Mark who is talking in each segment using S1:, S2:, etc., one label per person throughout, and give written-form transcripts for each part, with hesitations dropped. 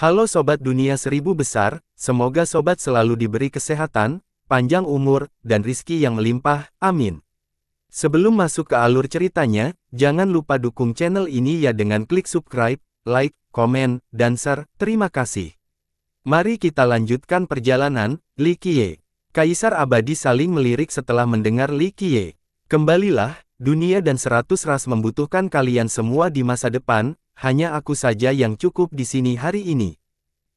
S1: Halo Sobat Dunia Seribu Besar, semoga Sobat selalu diberi kesehatan, panjang umur, dan rizki yang melimpah, amin. Sebelum masuk ke alur ceritanya, jangan lupa dukung channel ini ya dengan klik subscribe, like, komen, dan share, terima kasih. Mari kita lanjutkan perjalanan, Li Qiye. Kaisar abadi saling melirik setelah mendengar Li Qiye. Kembalilah, dunia dan 100 ras membutuhkan kalian semua di masa depan, hanya aku saja yang cukup di sini hari ini.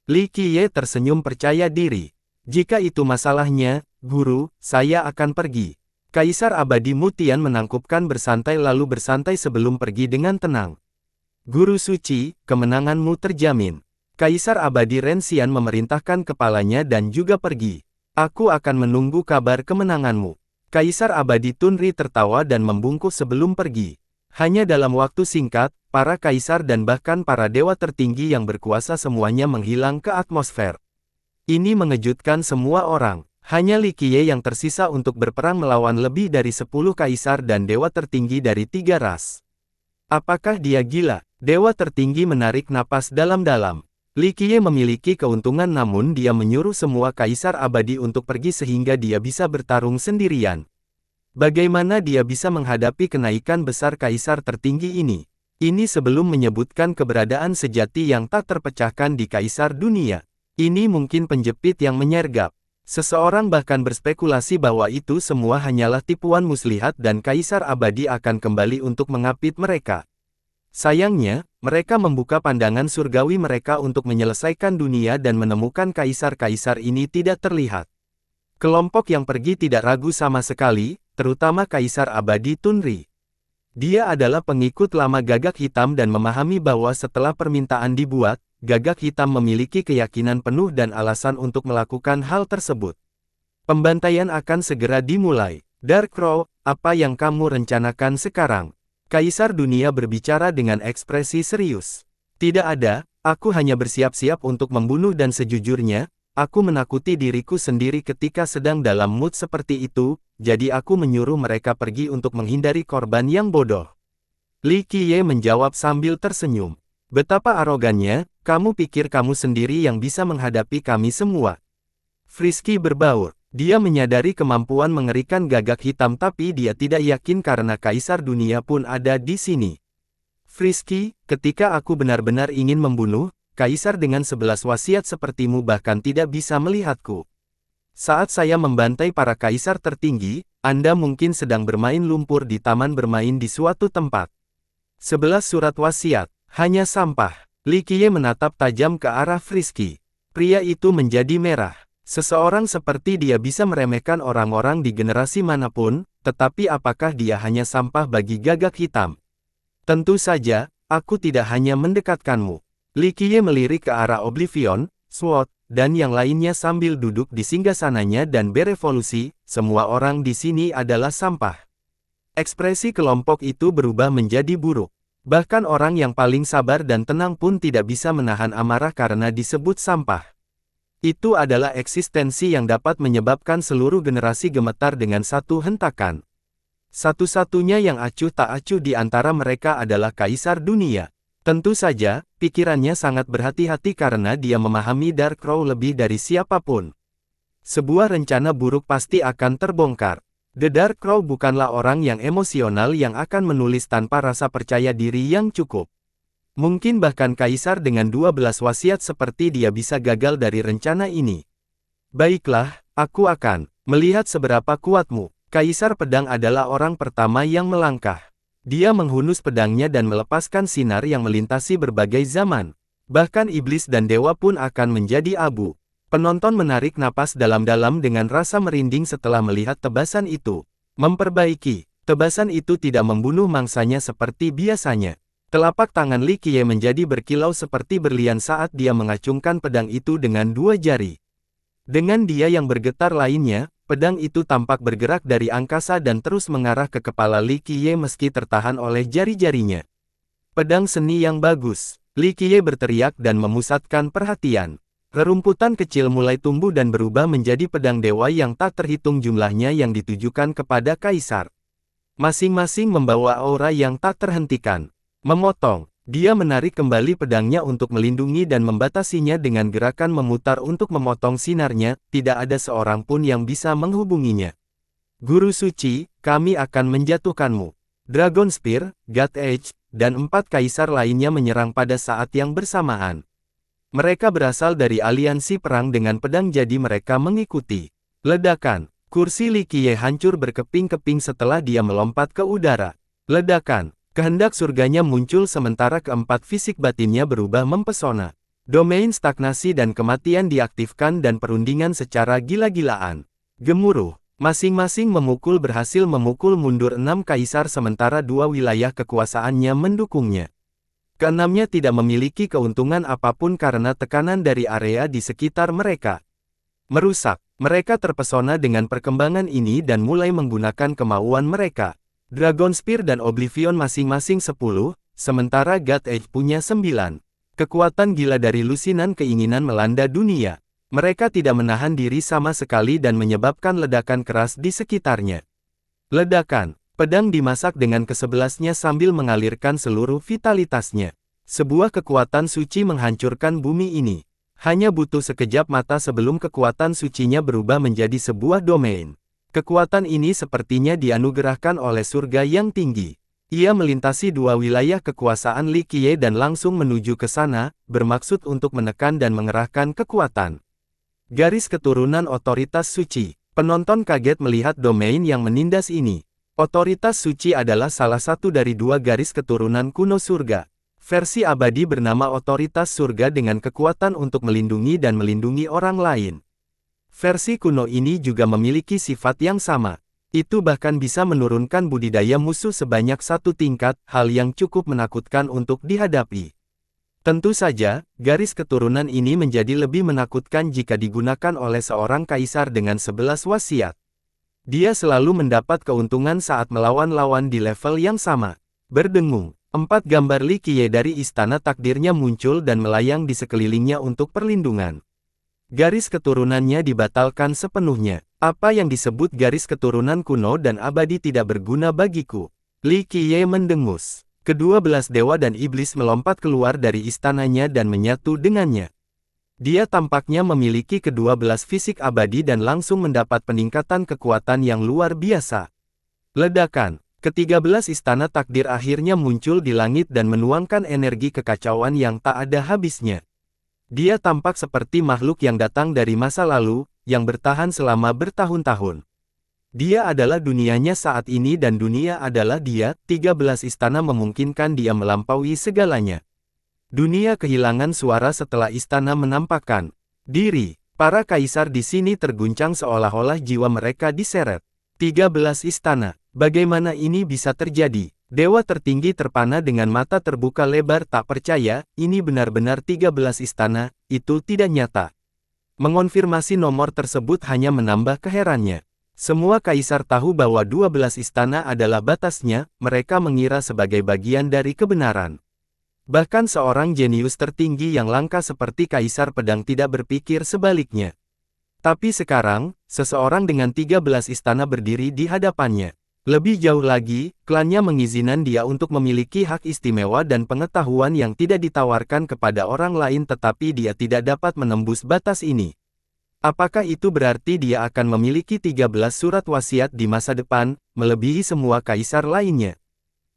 S1: Li Qiye tersenyum percaya diri. Jika itu masalahnya, guru, saya akan pergi. Kaisar abadi Mutian menangkupkan bersantai lalu bersantai sebelum pergi dengan tenang. Guru suci, kemenanganmu terjamin. Kaisar abadi Renxian memerintahkan kepalanya dan juga pergi. Aku akan menunggu kabar kemenanganmu. Kaisar abadi Tunri tertawa dan membungkuk sebelum pergi. Hanya dalam waktu singkat, para kaisar dan bahkan para dewa tertinggi yang berkuasa semuanya menghilang ke atmosfer. Ini mengejutkan semua orang. Hanya Li Qiye yang tersisa untuk berperang melawan lebih dari 10 kaisar dan dewa tertinggi dari 3 ras. Apakah dia gila? Dewa tertinggi menarik napas dalam-dalam. Li Qiye memiliki keuntungan namun dia menyuruh semua kaisar abadi untuk pergi sehingga dia bisa bertarung sendirian. Bagaimana dia bisa menghadapi kenaikan besar kaisar tertinggi ini? Ini sebelum menyebutkan keberadaan sejati yang tak terpecahkan di kaisar dunia. Ini mungkin penjepit yang menyergap. Seseorang bahkan berspekulasi bahwa itu semua hanyalah tipuan muslihat dan kaisar abadi akan kembali untuk mengapit mereka. Sayangnya, mereka membuka pandangan surgawi mereka untuk menyelesaikan dunia dan menemukan kaisar-kaisar ini tidak terlihat. Kelompok yang pergi tidak ragu sama sekali, terutama kaisar abadi Tunri. Dia adalah pengikut lama Gagak Hitam dan memahami bahwa setelah permintaan dibuat, Gagak Hitam memiliki keyakinan penuh dan alasan untuk melakukan hal tersebut. Pembantaian akan segera dimulai. Dark Crow, apa yang kamu rencanakan sekarang? Kaisar dunia berbicara dengan ekspresi serius. Tidak ada, aku hanya bersiap-siap untuk membunuh dan sejujurnya, aku menakuti diriku sendiri ketika sedang dalam mood seperti itu, jadi aku menyuruh mereka pergi untuk menghindari korban yang bodoh. Li Qiye menjawab sambil tersenyum. Betapa arogannya, kamu pikir kamu sendiri yang bisa menghadapi kami semua. Frisky berbaur. Dia menyadari kemampuan mengerikan Gagak Hitam tapi dia tidak yakin karena kaisar dunia pun ada di sini. Frisky, ketika aku benar-benar ingin membunuh, kaisar dengan 11 wasiat sepertimu bahkan tidak bisa melihatku. Saat saya membantai para kaisar tertinggi, Anda mungkin sedang bermain lumpur di taman bermain di suatu tempat. 11 surat wasiat, hanya sampah. Li Qiye menatap tajam ke arah Frisky. Pria itu menjadi merah. Seseorang seperti dia bisa meremehkan orang-orang di generasi manapun, tetapi apakah dia hanya sampah bagi Gagak Hitam? Tentu saja, aku tidak hanya mendekatkanmu. Li Qiye melirik ke arah Oblivion, Sword, dan yang lainnya sambil duduk di singgasananya dan berevolusi, semua orang di sini adalah sampah. Ekspresi kelompok itu berubah menjadi buruk. Bahkan orang yang paling sabar dan tenang pun tidak bisa menahan amarah karena disebut sampah. Itu adalah eksistensi yang dapat menyebabkan seluruh generasi gemetar dengan satu hentakan. Satu-satunya yang acuh tak acuh di antara mereka adalah kaisar dunia. Tentu saja, pikirannya sangat berhati-hati karena dia memahami Dark Crow lebih dari siapapun. Sebuah rencana buruk pasti akan terbongkar. The Dark Crow bukanlah orang yang emosional yang akan menulis tanpa rasa percaya diri yang cukup. Mungkin bahkan kaisar dengan 12 wasiat seperti dia bisa gagal dari rencana ini. Baiklah, aku akan melihat seberapa kuatmu. Kaisar pedang adalah orang pertama yang melangkah. Dia menghunus pedangnya dan melepaskan sinar yang melintasi berbagai zaman. Bahkan iblis dan dewa pun akan menjadi abu. Penonton menarik napas dalam-dalam dengan rasa merinding setelah melihat tebasan itu. Memperbaiki, tebasan itu tidak membunuh mangsanya seperti biasanya. Telapak tangan Li Qiye menjadi berkilau seperti berlian saat dia mengacungkan pedang itu dengan 2 jari. Dengan dia yang bergetar lainnya, pedang itu tampak bergerak dari angkasa dan terus mengarah ke kepala Li Qiye meski tertahan oleh jari-jarinya. Pedang seni yang bagus, Li Qiye berteriak dan memusatkan perhatian. Rerumputan kecil mulai tumbuh dan berubah menjadi pedang dewa yang tak terhitung jumlahnya yang ditujukan kepada kaisar. Masing-masing membawa aura yang tak terhentikan. Memotong. Dia menarik kembali pedangnya untuk melindungi dan membatasinya dengan gerakan memutar untuk memotong sinarnya, tidak ada seorang pun yang bisa menghubunginya. Guru suci, kami akan menjatuhkanmu. Dragon Spear, God Edge, dan 4 kaisar lainnya menyerang pada saat yang bersamaan. Mereka berasal dari aliansi perang dengan pedang jadi mereka mengikuti. Ledakan. Kursi Li Qiye hancur berkeping-keping setelah dia melompat ke udara. Ledakan. Kehendak surganya muncul sementara keempat fisik batinnya berubah mempesona. Domain stagnasi dan kematian diaktifkan dan perundingan secara gila-gilaan. Gemuruh. Masing-masing memukul berhasil memukul mundur 6 kaisar sementara 2 wilayah kekuasaannya mendukungnya. Keenamnya tidak memiliki keuntungan apapun karena tekanan dari area di sekitar mereka. Merusak. Mereka terpesona dengan perkembangan ini dan mulai menggunakan kemauan mereka. Dragon Spear dan Oblivion masing-masing 10, sementara God Edge punya 9. Kekuatan gila dari lusinan keinginan melanda dunia. Mereka tidak menahan diri sama sekali dan menyebabkan ledakan keras di sekitarnya. Ledakan. Pedang dimasak dengan ke-11-nya sambil mengalirkan seluruh vitalitasnya. Sebuah kekuatan suci menghancurkan bumi ini. Hanya butuh sekejap mata sebelum kekuatan sucinya berubah menjadi sebuah domain. Kekuatan ini sepertinya dianugerahkan oleh surga yang tinggi. Ia melintasi 2 wilayah kekuasaan Li Qiye dan langsung menuju ke sana, bermaksud untuk menekan dan mengerahkan kekuatan. Garis keturunan otoritas suci. Penonton kaget melihat domain yang menindas ini. Otoritas suci adalah salah satu dari 2 garis keturunan kuno surga. Versi abadi bernama otoritas surga dengan kekuatan untuk melindungi dan melindungi orang lain. Versi kuno ini juga memiliki sifat yang sama. Itu bahkan bisa menurunkan budidaya musuh sebanyak 1 tingkat, hal yang cukup menakutkan untuk dihadapi. Tentu saja, garis keturunan ini menjadi lebih menakutkan jika digunakan oleh seorang kaisar dengan 11 wasiat. Dia selalu mendapat keuntungan saat melawan lawan di level yang sama. Berdengung, 4 gambar Li Qiye dari istana takdirnya muncul dan melayang di sekelilingnya untuk perlindungan. Garis keturunannya dibatalkan sepenuhnya. Apa yang disebut garis keturunan kuno dan abadi tidak berguna bagiku. Li Qiye mendengus. Ke-12 dewa dan iblis melompat keluar dari istananya dan menyatu dengannya. Dia tampaknya memiliki ke-12 fisik abadi dan langsung mendapat peningkatan kekuatan yang luar biasa. Ledakan. Ke-13 istana takdir akhirnya muncul di langit dan menuangkan energi kekacauan yang tak ada habisnya. Dia tampak seperti makhluk yang datang dari masa lalu, yang bertahan selama bertahun-tahun. Dia adalah dunianya saat ini dan dunia adalah dia. 13 istana memungkinkan dia melampaui segalanya. Dunia kehilangan suara setelah istana menampakkan diri. Para kaisar di sini terguncang seolah-olah jiwa mereka diseret. 13 istana. Bagaimana ini bisa terjadi? Dewa tertinggi terpana dengan mata terbuka lebar tak percaya, ini benar-benar 13 istana, itu tidak nyata. Mengonfirmasi nomor tersebut hanya menambah keheranannya. Semua kaisar tahu bahwa 12 istana adalah batasnya, mereka mengira sebagai bagian dari kebenaran. Bahkan seorang jenius tertinggi yang langka seperti Kaisar Pedang tidak berpikir sebaliknya. Tapi sekarang, seseorang dengan 13 istana berdiri di hadapannya. Lebih jauh lagi, klannya mengizinkan dia untuk memiliki hak istimewa dan pengetahuan yang tidak ditawarkan kepada orang lain tetapi dia tidak dapat menembus batas ini. Apakah itu berarti dia akan memiliki 13 surat wasiat di masa depan, melebihi semua kaisar lainnya?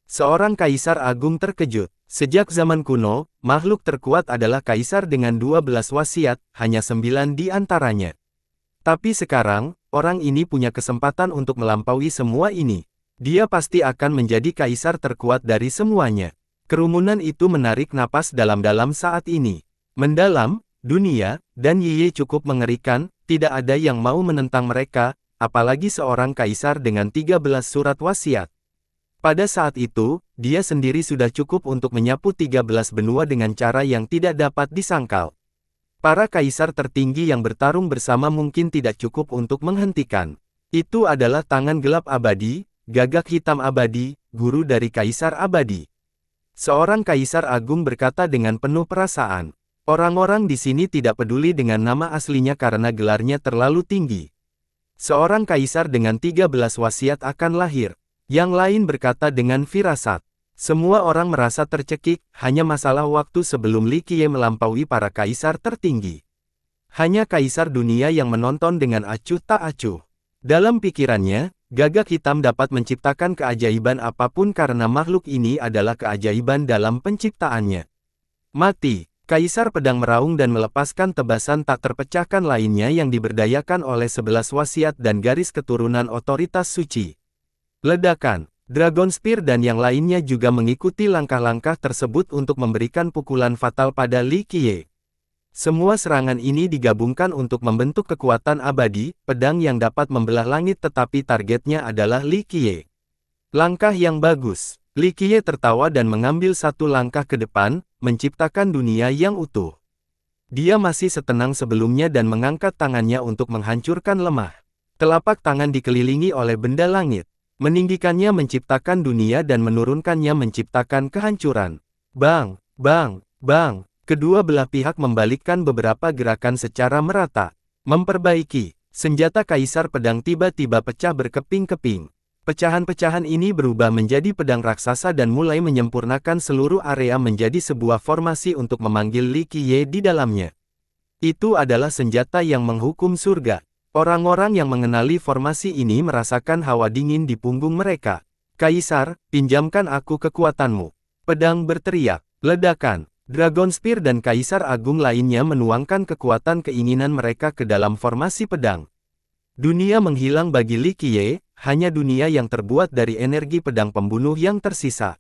S1: Seorang kaisar agung terkejut. Sejak zaman kuno, makhluk terkuat adalah kaisar dengan 12 wasiat, hanya 9 di antaranya. Tapi sekarang, orang ini punya kesempatan untuk melampaui semua ini. Dia pasti akan menjadi kaisar terkuat dari semuanya. Kerumunan itu menarik napas dalam-dalam saat ini. Mendalam, dunia, dan Yiye cukup mengerikan, tidak ada yang mau menentang mereka, apalagi seorang kaisar dengan 13 surat wasiat. Pada saat itu, dia sendiri sudah cukup untuk menyapu 13 benua dengan cara yang tidak dapat disangkal. Para kaisar tertinggi yang bertarung bersama mungkin tidak cukup untuk menghentikan. Itu adalah tangan gelap abadi, gagak hitam abadi, guru dari kaisar abadi. Seorang kaisar agung berkata dengan penuh perasaan. Orang-orang di sini tidak peduli dengan nama aslinya karena gelarnya terlalu tinggi. Seorang kaisar dengan 13 wasiat akan lahir. Yang lain berkata dengan firasat. Semua orang merasa tercekik, hanya masalah waktu sebelum Li Qiye melampaui para kaisar tertinggi. Hanya kaisar dunia yang menonton dengan acuh tak acuh. Dalam pikirannya, gagak hitam dapat menciptakan keajaiban apapun karena makhluk ini adalah keajaiban dalam penciptaannya. Mati, Kaisar Pedang meraung dan melepaskan tebasan tak terpecahkan lainnya yang diberdayakan oleh 11 wasiat dan garis keturunan otoritas suci. Ledakan, Dragon Spear dan yang lainnya juga mengikuti langkah-langkah tersebut untuk memberikan pukulan fatal pada Li Qiye. Semua serangan ini digabungkan untuk membentuk kekuatan abadi, pedang yang dapat membelah langit tetapi targetnya adalah Li Qiye. Langkah yang bagus. Li Qiye tertawa dan mengambil satu langkah ke depan, menciptakan dunia yang utuh. Dia masih setenang sebelumnya dan mengangkat tangannya untuk menghancurkan lemah. Telapak tangan dikelilingi oleh benda langit. Meninggikannya menciptakan dunia dan menurunkannya menciptakan kehancuran. Bang, bang, bang. Kedua belah pihak membalikkan beberapa gerakan secara merata. Memperbaiki. Senjata Kaisar Pedang tiba-tiba pecah berkeping-keping. Pecahan-pecahan ini berubah menjadi pedang raksasa dan mulai menyempurnakan seluruh area menjadi sebuah formasi untuk memanggil Li Qiye di dalamnya. Itu adalah senjata yang menghukum surga. Orang-orang yang mengenali formasi ini merasakan hawa dingin di punggung mereka. Kaisar, pinjamkan aku kekuatanmu. Pedang berteriak. Ledakan. Dragon Spear dan Kaisar Agung lainnya menuangkan kekuatan keinginan mereka ke dalam formasi pedang. Dunia menghilang bagi Li Qiye, hanya dunia yang terbuat dari energi pedang pembunuh yang tersisa.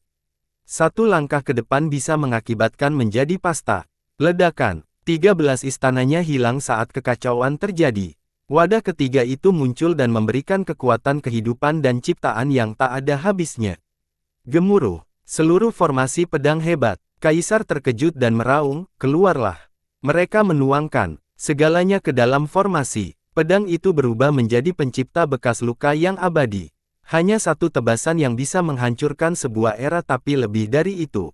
S1: Satu langkah ke depan bisa mengakibatkan menjadi pasta. Ledakan. 13 istananya hilang saat kekacauan terjadi. Wadah ketiga itu muncul dan memberikan kekuatan kehidupan dan ciptaan yang tak ada habisnya. Gemuruh. Seluruh formasi pedang hebat. Kaisar terkejut dan meraung, keluarlah. Mereka menuangkan segalanya ke dalam formasi. Pedang itu berubah menjadi pencipta bekas luka yang abadi. Hanya satu tebasan yang bisa menghancurkan sebuah era tapi lebih dari itu.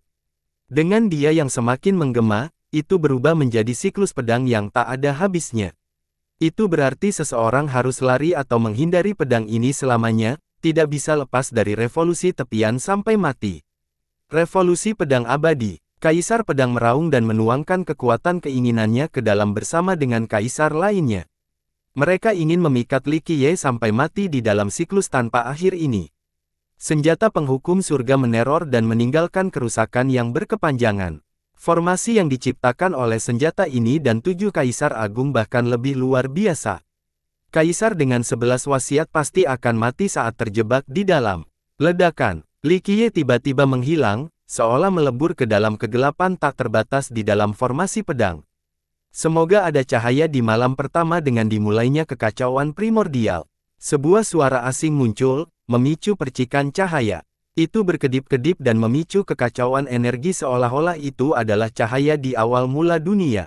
S1: Dengan dia yang semakin menggema, itu berubah menjadi siklus pedang yang tak ada habisnya. Itu berarti seseorang harus lari atau menghindari pedang ini selamanya, tidak bisa lepas dari revolusi tepian sampai mati. Revolusi pedang abadi. Kaisar Pedang meraung dan menuangkan kekuatan keinginannya ke dalam bersama dengan kaisar lainnya. Mereka ingin memikat Li Qiye sampai mati di dalam siklus tanpa akhir ini. Senjata penghukum surga meneror dan meninggalkan kerusakan yang berkepanjangan. Formasi yang diciptakan oleh senjata ini dan 7 Kaisar Agung bahkan lebih luar biasa. Kaisar dengan 11 wasiat pasti akan mati saat terjebak di dalam. Ledakan. Li Qiye tiba-tiba menghilang, seolah melebur ke dalam kegelapan tak terbatas di dalam formasi pedang. Semoga ada cahaya di malam pertama dengan dimulainya kekacauan primordial. Sebuah suara asing muncul, memicu percikan cahaya. Itu berkedip-kedip dan memicu kekacauan energi seolah-olah itu adalah cahaya di awal mula dunia.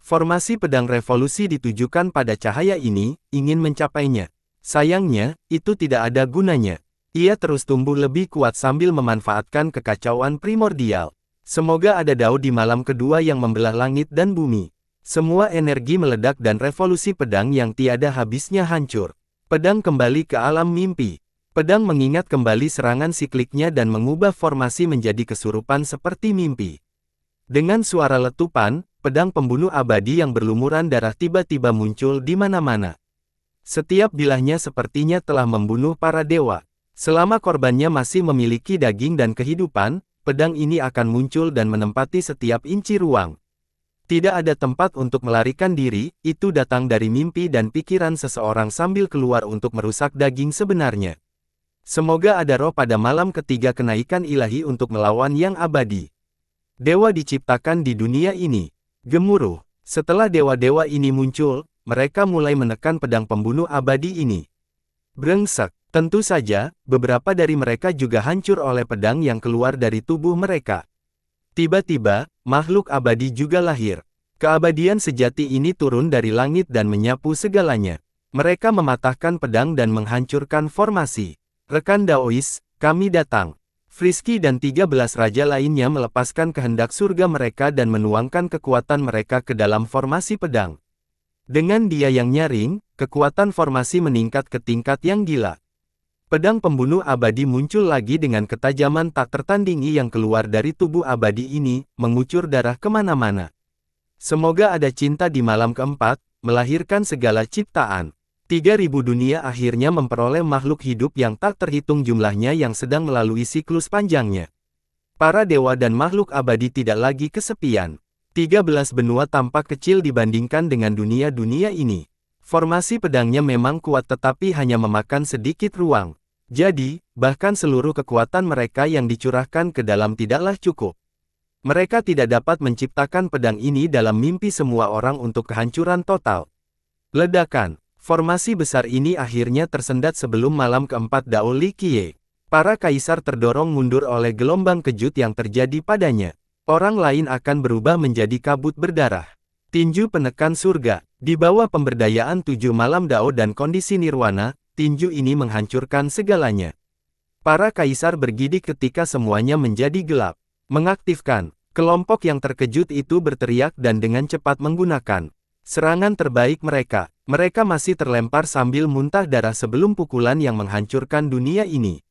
S1: Formasi pedang revolusi ditujukan pada cahaya ini, ingin mencapainya. Sayangnya, itu tidak ada gunanya. Ia terus tumbuh lebih kuat sambil memanfaatkan kekacauan primordial. Semoga ada dao di malam kedua yang membelah langit dan bumi. Semua energi meledak dan revolusi pedang yang tiada habisnya hancur. Pedang kembali ke alam mimpi. Pedang mengingat kembali serangan sikliknya dan mengubah formasi menjadi kesurupan seperti mimpi. Dengan suara letupan, pedang pembunuh abadi yang berlumuran darah tiba-tiba muncul di mana-mana. Setiap bilahnya sepertinya telah membunuh para dewa. Selama korbannya masih memiliki daging dan kehidupan, pedang ini akan muncul dan menempati setiap inci ruang. Tidak ada tempat untuk melarikan diri, itu datang dari mimpi dan pikiran seseorang sambil keluar untuk merusak daging sebenarnya. Semoga ada roh pada malam ketiga kenaikan ilahi untuk melawan yang abadi. Dewa diciptakan di dunia ini. Gemuruh. Setelah dewa-dewa ini muncul, mereka mulai menekan pedang pembunuh abadi ini. Brengsek. Tentu saja, beberapa dari mereka juga hancur oleh pedang yang keluar dari tubuh mereka. Tiba-tiba, makhluk abadi juga lahir. Keabadian sejati ini turun dari langit dan menyapu segalanya. Mereka mematahkan pedang dan menghancurkan formasi. Rekan Daois, kami datang. Frisky dan 13 raja lainnya melepaskan kehendak surga mereka dan menuangkan kekuatan mereka ke dalam formasi pedang. Dengan dia yang nyaring, kekuatan formasi meningkat ke tingkat yang gila. Pedang pembunuh abadi muncul lagi dengan ketajaman tak tertandingi yang keluar dari tubuh abadi ini, mengucur darah kemana-mana. Semoga ada cinta di malam keempat, melahirkan segala ciptaan. 3.000 dunia akhirnya memperoleh makhluk hidup yang tak terhitung jumlahnya yang sedang melalui siklus panjangnya. Para dewa dan makhluk abadi tidak lagi kesepian. 13 benua tampak kecil dibandingkan dengan dunia-dunia ini. Formasi pedangnya memang kuat tetapi hanya memakan sedikit ruang. Jadi, bahkan seluruh kekuatan mereka yang dicurahkan ke dalam tidaklah cukup. Mereka tidak dapat menciptakan pedang ini dalam mimpi semua orang untuk kehancuran total. Ledakan. Formasi besar ini akhirnya tersendat sebelum malam keempat Dao Li Qiye. Para kaisar terdorong mundur oleh gelombang kejut yang terjadi padanya. Orang lain akan berubah menjadi kabut berdarah. Tinju penekan surga. Di bawah pemberdayaan 7 malam Dao dan kondisi nirwana, tinju ini menghancurkan segalanya. Para kaisar bergidik ketika semuanya menjadi gelap. Mengaktifkan. Kelompok yang terkejut itu berteriak dan dengan cepat menggunakan serangan terbaik mereka. Mereka masih terlempar sambil muntah darah sebelum pukulan yang menghancurkan dunia ini.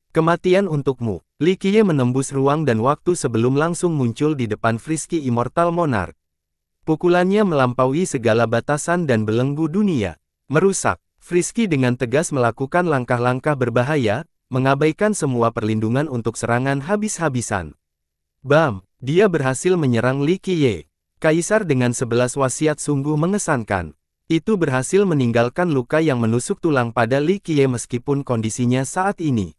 S1: Kematian untukmu. Li Qiye menembus ruang dan waktu sebelum langsung muncul di depan Frisky Immortal Monarch. Pukulannya melampaui segala batasan dan belenggu dunia. Merusak. Frisky dengan tegas melakukan langkah-langkah berbahaya, mengabaikan semua perlindungan untuk serangan habis-habisan. Bam! Dia berhasil menyerang Li Qiye. Kaisar dengan 11 wasiat sungguh mengesankan. Itu berhasil meninggalkan luka yang menusuk tulang pada Li Qiye meskipun kondisinya saat ini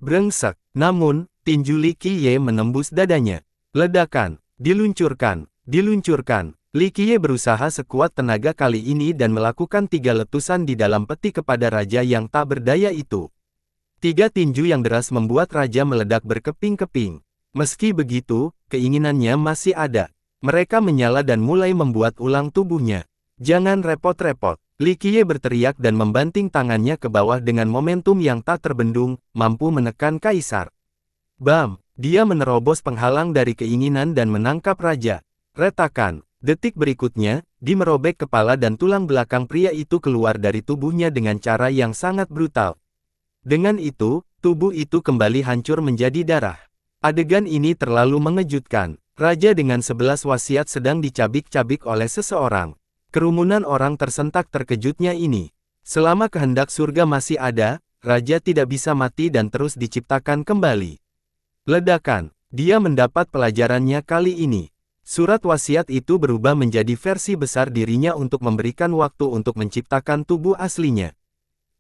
S1: brengsek. Namun, tinju Li Qiye menembus dadanya. Ledakan. Diluncurkan. Diluncurkan. Li Qiye berusaha sekuat tenaga kali ini dan melakukan 3 letusan di dalam peti kepada raja yang tak berdaya itu. 3 tinju yang deras membuat raja meledak berkeping-keping. Meski begitu, keinginannya masih ada. Mereka menyala dan mulai membuat ulang tubuhnya. Jangan repot-repot. Li Qiye berteriak dan membanting tangannya ke bawah dengan momentum yang tak terbendung, mampu menekan kaisar. Bam! Dia menerobos penghalang dari keinginan dan menangkap raja. Retakan. Detik berikutnya, dia merobek kepala dan tulang belakang pria itu keluar dari tubuhnya dengan cara yang sangat brutal. Dengan itu, tubuh itu kembali hancur menjadi darah. Adegan ini terlalu mengejutkan. Raja dengan 11 wasiat sedang dicabik-cabik oleh seseorang. Kerumunan orang tersentak terkejutnya ini. Selama kehendak surga masih ada, raja tidak bisa mati dan terus diciptakan kembali. Ledakan. Dia mendapat pelajarannya kali ini. Surat wasiat itu berubah menjadi versi besar dirinya untuk memberikan waktu untuk menciptakan tubuh aslinya.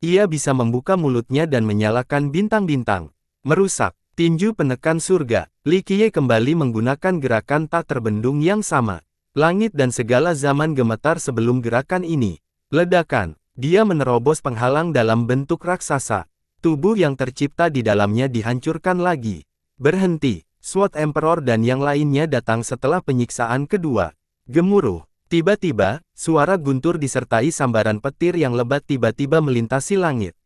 S1: Ia bisa membuka mulutnya dan menyalakan bintang-bintang. Merusak. Tinju penekan surga. Li Qiye kembali menggunakan gerakan tak terbendung yang sama. Langit dan segala zaman gemetar sebelum gerakan ini. Ledakan. Dia menerobos penghalang dalam bentuk raksasa. Tubuh yang tercipta di dalamnya dihancurkan lagi. Berhenti. Sword Emperor dan yang lainnya datang setelah penyiksaan kedua. Gemuruh. Tiba-tiba, suara guntur disertai sambaran petir yang lebat tiba-tiba melintasi langit.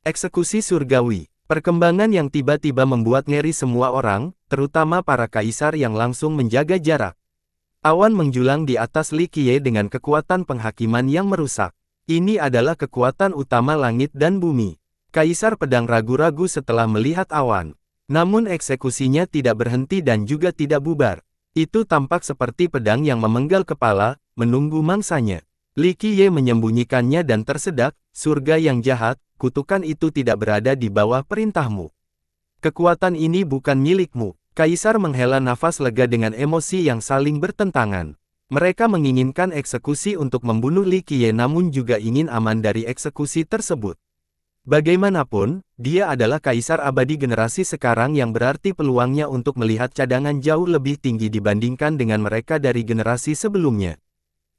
S1: Eksekusi surgawi. Perkembangan yang tiba-tiba membuat ngeri semua orang, terutama para kaisar yang langsung menjaga jarak. Awan menjulang di atas Li Qiye dengan kekuatan penghakiman yang merusak. Ini adalah kekuatan utama langit dan bumi. Kaisar pedang ragu-ragu setelah melihat awan. Namun eksekusinya tidak berhenti dan juga tidak bubar. Itu tampak seperti pedang yang memenggal kepala, menunggu mangsanya. Li Qiye menyembunyikannya dan tersedak, surga yang jahat, kutukan itu tidak berada di bawah perintahmu. Kekuatan ini bukan milikmu. Kaisar menghela nafas lega dengan emosi yang saling bertentangan. Mereka menginginkan eksekusi untuk membunuh Li Qiye namun juga ingin aman dari eksekusi tersebut. Bagaimanapun, dia adalah kaisar abadi generasi sekarang yang berarti peluangnya untuk melihat cadangan jauh lebih tinggi dibandingkan dengan mereka dari generasi sebelumnya.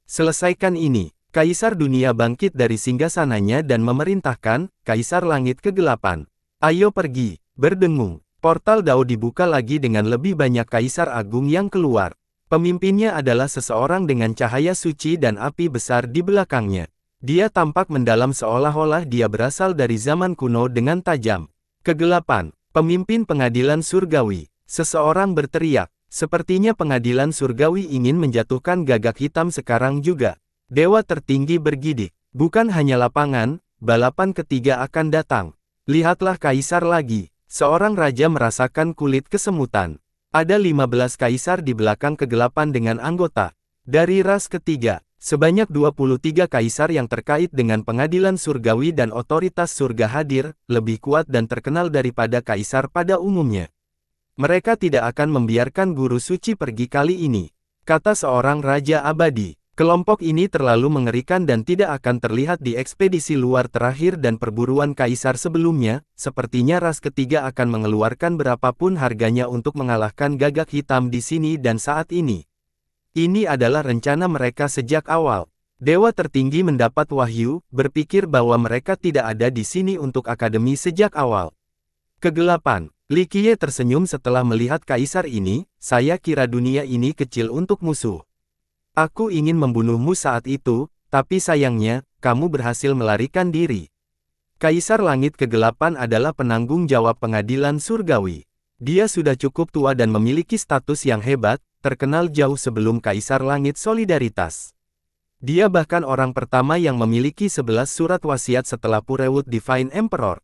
S1: Selesaikan ini. Kaisar dunia bangkit dari singgasananya dan memerintahkan, Kaisar langit kegelapan. Ayo pergi, berdengung. Portal Dao dibuka lagi dengan lebih banyak kaisar agung yang keluar. Pemimpinnya adalah seseorang dengan cahaya suci dan api besar di belakangnya. Dia tampak mendalam seolah-olah dia berasal dari zaman kuno dengan tajam. Kegelapan, pemimpin pengadilan surgawi. Seseorang berteriak, sepertinya pengadilan surgawi ingin menjatuhkan gagak hitam sekarang juga. Dewa tertinggi bergidik. Bukan hanya lapangan, balapan ketiga akan datang. Lihatlah kaisar lagi. Seorang raja merasakan kulit kesemutan. Ada 15 kaisar di belakang kegelapan dengan anggota. Dari ras ketiga, sebanyak 23 kaisar yang terkait dengan pengadilan surgawi dan otoritas surga hadir, lebih kuat dan terkenal daripada kaisar pada umumnya. Mereka tidak akan membiarkan guru suci pergi kali ini, kata seorang raja abadi. Kelompok ini terlalu mengerikan dan tidak akan terlihat di ekspedisi luar terakhir dan perburuan kaisar sebelumnya. Sepertinya ras ketiga akan mengeluarkan berapapun harganya untuk mengalahkan Gagak Hitam di sini dan saat ini. Ini adalah rencana mereka sejak awal. Dewa tertinggi mendapat wahyu, berpikir bahwa mereka tidak ada di sini untuk akademi sejak awal. Kegelapan. Li Qiye tersenyum setelah melihat kaisar ini. Saya kira dunia ini kecil untuk musuh. Aku ingin membunuhmu saat itu, tapi sayangnya, kamu berhasil melarikan diri. Kaisar Langit Kegelapan adalah penanggung jawab pengadilan surgawi. Dia sudah cukup tua dan memiliki status yang hebat, terkenal jauh sebelum Kaisar Langit Solidaritas. Dia bahkan orang pertama yang memiliki 11 surat wasiat setelah Purewut Divine Emperor.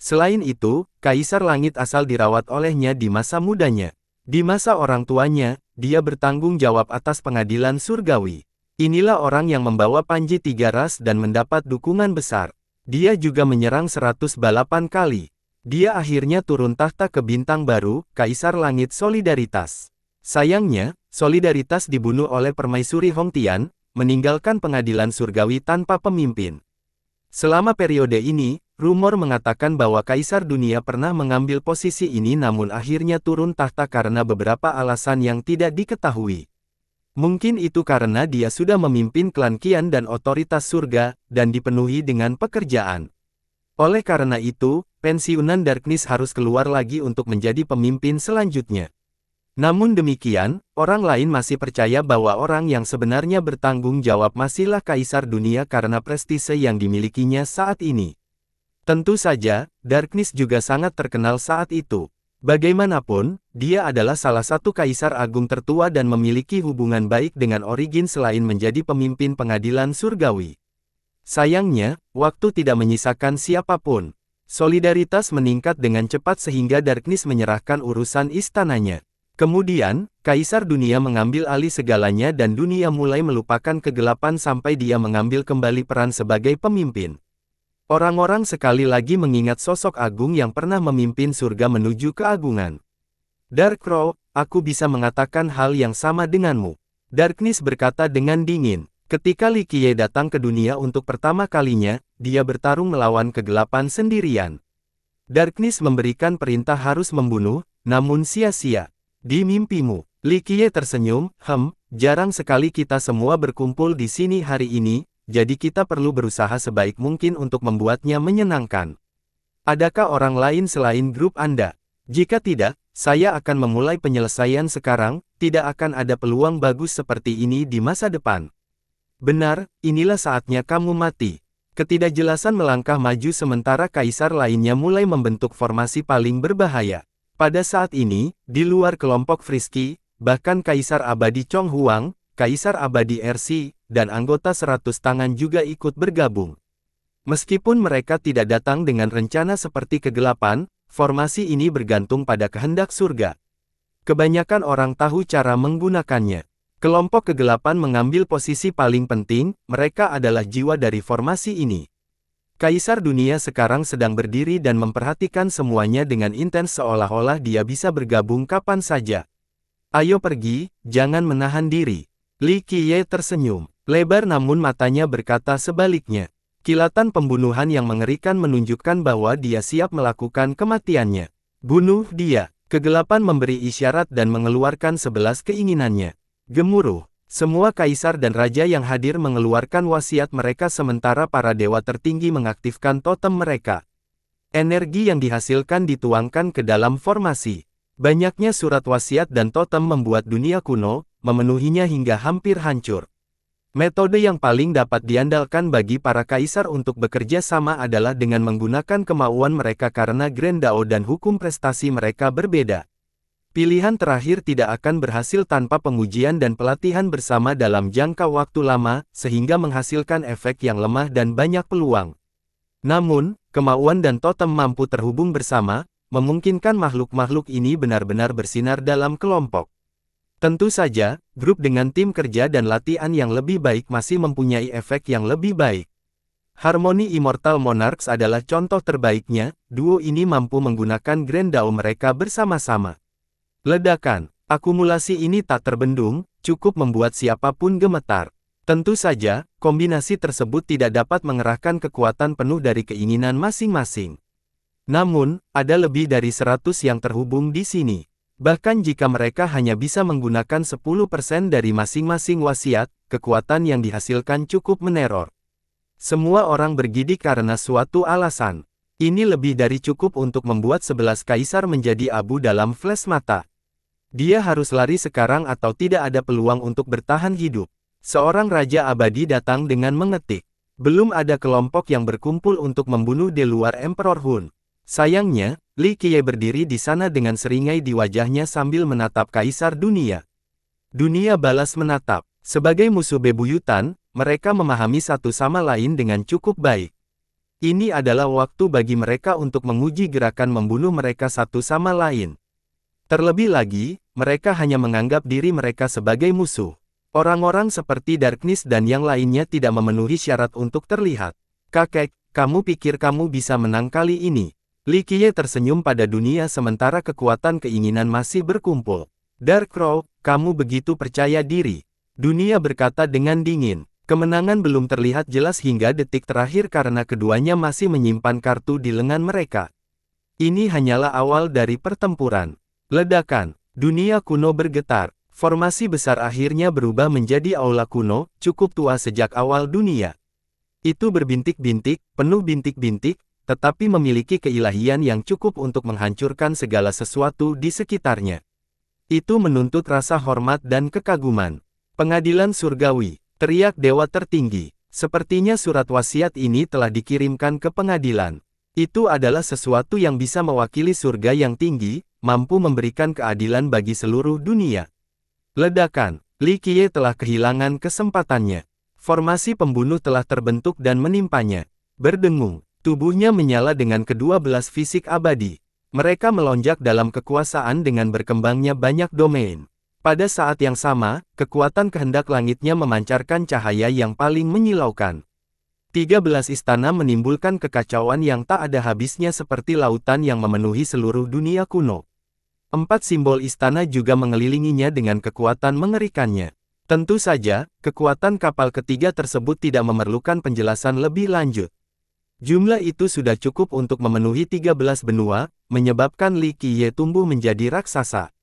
S1: Selain itu, Kaisar Langit asal dirawat olehnya di masa mudanya. Di masa orang tuanya, dia bertanggung jawab atas pengadilan surgawi. Inilah orang yang membawa Panji 3 ras dan mendapat dukungan besar. Dia juga menyerang 108 kali. Dia akhirnya turun tahta ke bintang baru, Kaisar Langit Solidaritas. Sayangnya, Solidaritas dibunuh oleh Permaisuri Hongtian, meninggalkan pengadilan surgawi tanpa pemimpin. Selama periode ini, rumor mengatakan bahwa Kaisar Dunia pernah mengambil posisi ini namun akhirnya turun tahta karena beberapa alasan yang tidak diketahui. Mungkin itu karena dia sudah memimpin klan Qian dan otoritas surga, dan dipenuhi dengan pekerjaan. Oleh karena itu, pensiunan Darkness harus keluar lagi untuk menjadi pemimpin selanjutnya. Namun demikian, orang lain masih percaya bahwa orang yang sebenarnya bertanggung jawab masihlah Kaisar Dunia karena prestise yang dimilikinya saat ini. Tentu saja, Darkness juga sangat terkenal saat itu. Bagaimanapun, dia adalah salah satu kaisar agung tertua dan memiliki hubungan baik dengan Origin selain menjadi pemimpin pengadilan surgawi. Sayangnya, waktu tidak menyisakan siapapun. Solidaritas meningkat dengan cepat sehingga Darkness menyerahkan urusan istananya. Kemudian, Kaisar Dunia mengambil alih segalanya dan dunia mulai melupakan kegelapan sampai dia mengambil kembali peran sebagai pemimpin. Orang-orang sekali lagi mengingat sosok agung yang pernah memimpin surga menuju keagungan. Dark Crow, aku bisa mengatakan hal yang sama denganmu. Darkness berkata dengan dingin. Ketika Li Qiye datang ke dunia untuk pertama kalinya, dia bertarung melawan kegelapan sendirian. Darkness memberikan perintah harus membunuh, namun sia-sia. Di mimpimu, Li Qiye tersenyum, jarang sekali kita semua berkumpul di sini hari ini, jadi kita perlu berusaha sebaik mungkin untuk membuatnya menyenangkan. Adakah orang lain selain grup Anda? Jika tidak, saya akan memulai penyelesaian sekarang, tidak akan ada peluang bagus seperti ini di masa depan. Benar, inilah saatnya kamu mati. Ketidakjelasan melangkah maju sementara kaisar lainnya mulai membentuk formasi paling berbahaya. Pada saat ini, di luar kelompok Frisky, bahkan Kaisar Abadi Chong Huang, Kaisar Abadi RC, dan anggota 100 tangan juga ikut bergabung. Meskipun mereka tidak datang dengan rencana seperti kegelapan, formasi ini bergantung pada kehendak surga. Kebanyakan orang tahu cara menggunakannya. Kelompok kegelapan mengambil posisi paling penting, mereka adalah jiwa dari formasi ini. Kaisar Dunia sekarang sedang berdiri dan memperhatikan semuanya dengan intens seolah-olah dia bisa bergabung kapan saja. Ayo pergi, jangan menahan diri. Li Qiye tersenyum lebar namun matanya berkata sebaliknya. Kilatan pembunuhan yang mengerikan menunjukkan bahwa dia siap melakukan kematiannya. Bunuh dia. Kegelapan memberi isyarat dan mengeluarkan 11 keinginannya. Gemuruh. Semua kaisar dan raja yang hadir mengeluarkan wasiat mereka sementara para dewa tertinggi mengaktifkan totem mereka. Energi yang dihasilkan dituangkan ke dalam formasi. Banyaknya surat wasiat dan totem membuat dunia kuno, memenuhinya hingga hampir hancur. Metode yang paling dapat diandalkan bagi para kaisar untuk bekerja sama adalah dengan menggunakan kemauan mereka karena Grand Dao dan hukum prestasi mereka berbeda. Pilihan terakhir tidak akan berhasil tanpa pengujian dan pelatihan bersama dalam jangka waktu lama, sehingga menghasilkan efek yang lemah dan banyak peluang. Namun, kemauan dan totem mampu terhubung bersama, memungkinkan makhluk-makhluk ini benar-benar bersinar dalam kelompok. Tentu saja, grup dengan tim kerja dan latihan yang lebih baik masih mempunyai efek yang lebih baik. Harmoni Immortal Monarchs adalah contoh terbaiknya, duo ini mampu menggunakan Grand Dao mereka bersama-sama. Ledakan, akumulasi ini tak terbendung, cukup membuat siapapun gemetar. Tentu saja, kombinasi tersebut tidak dapat mengerahkan kekuatan penuh dari keinginan masing-masing. Namun, ada lebih dari 100 yang terhubung di sini. Bahkan jika mereka hanya bisa menggunakan 10% dari masing-masing wasiat, kekuatan yang dihasilkan cukup meneror. Semua orang bergidik karena suatu alasan. Ini lebih dari cukup untuk membuat 11 kaisar menjadi abu dalam flash mata. Dia harus lari sekarang atau tidak ada peluang untuk bertahan hidup. Seorang raja abadi datang dengan mengetik. Belum ada kelompok yang berkumpul untuk membunuh di luar Emperor Hun. Sayangnya, Li Qiye berdiri di sana dengan seringai di wajahnya sambil menatap kaisar dunia. Dunia balas menatap. Sebagai musuh bebuyutan, mereka memahami satu sama lain dengan cukup baik. Ini adalah waktu bagi mereka untuk menguji gerakan membunuh mereka satu sama lain. Terlebih lagi, mereka hanya menganggap diri mereka sebagai musuh. Orang-orang seperti Darkness dan yang lainnya tidak memenuhi syarat untuk terlihat. Kakek, kamu pikir kamu bisa menang kali ini? Li Qiye tersenyum pada dunia sementara kekuatan keinginan masih berkumpul. Dark Crow, kamu begitu percaya diri. Dunia berkata dengan dingin. Kemenangan belum terlihat jelas hingga detik terakhir karena keduanya masih menyimpan kartu di lengan mereka. Ini hanyalah awal dari pertempuran. Ledakan, dunia kuno bergetar. Formasi besar akhirnya berubah menjadi aula kuno, cukup tua sejak awal dunia. Itu berbintik-bintik, penuh bintik-bintik, tetapi memiliki keilahian yang cukup untuk menghancurkan segala sesuatu di sekitarnya. Itu menuntut rasa hormat dan kekaguman. Pengadilan surgawi, teriak dewa tertinggi. Sepertinya surat wasiat ini telah dikirimkan ke pengadilan. Itu adalah sesuatu yang bisa mewakili surga yang tinggi, mampu memberikan keadilan bagi seluruh dunia. Ledakan, Li Qiye telah kehilangan kesempatannya. Formasi pembunuh telah terbentuk dan menimpanya. Berdengung, tubuhnya menyala dengan kedua belas fisik abadi. Mereka melonjak dalam kekuasaan dengan berkembangnya banyak domain. Pada saat yang sama, kekuatan kehendak langitnya memancarkan cahaya yang paling menyilaukan. 13 istana menimbulkan kekacauan yang tak ada habisnya seperti lautan yang memenuhi seluruh dunia kuno. 4 simbol istana juga mengelilinginya dengan kekuatan mengerikannya. Tentu saja, kekuatan kapal ketiga tersebut tidak memerlukan penjelasan lebih lanjut. Jumlah itu sudah cukup untuk memenuhi 13 benua, menyebabkan Li Qiye tumbuh menjadi raksasa.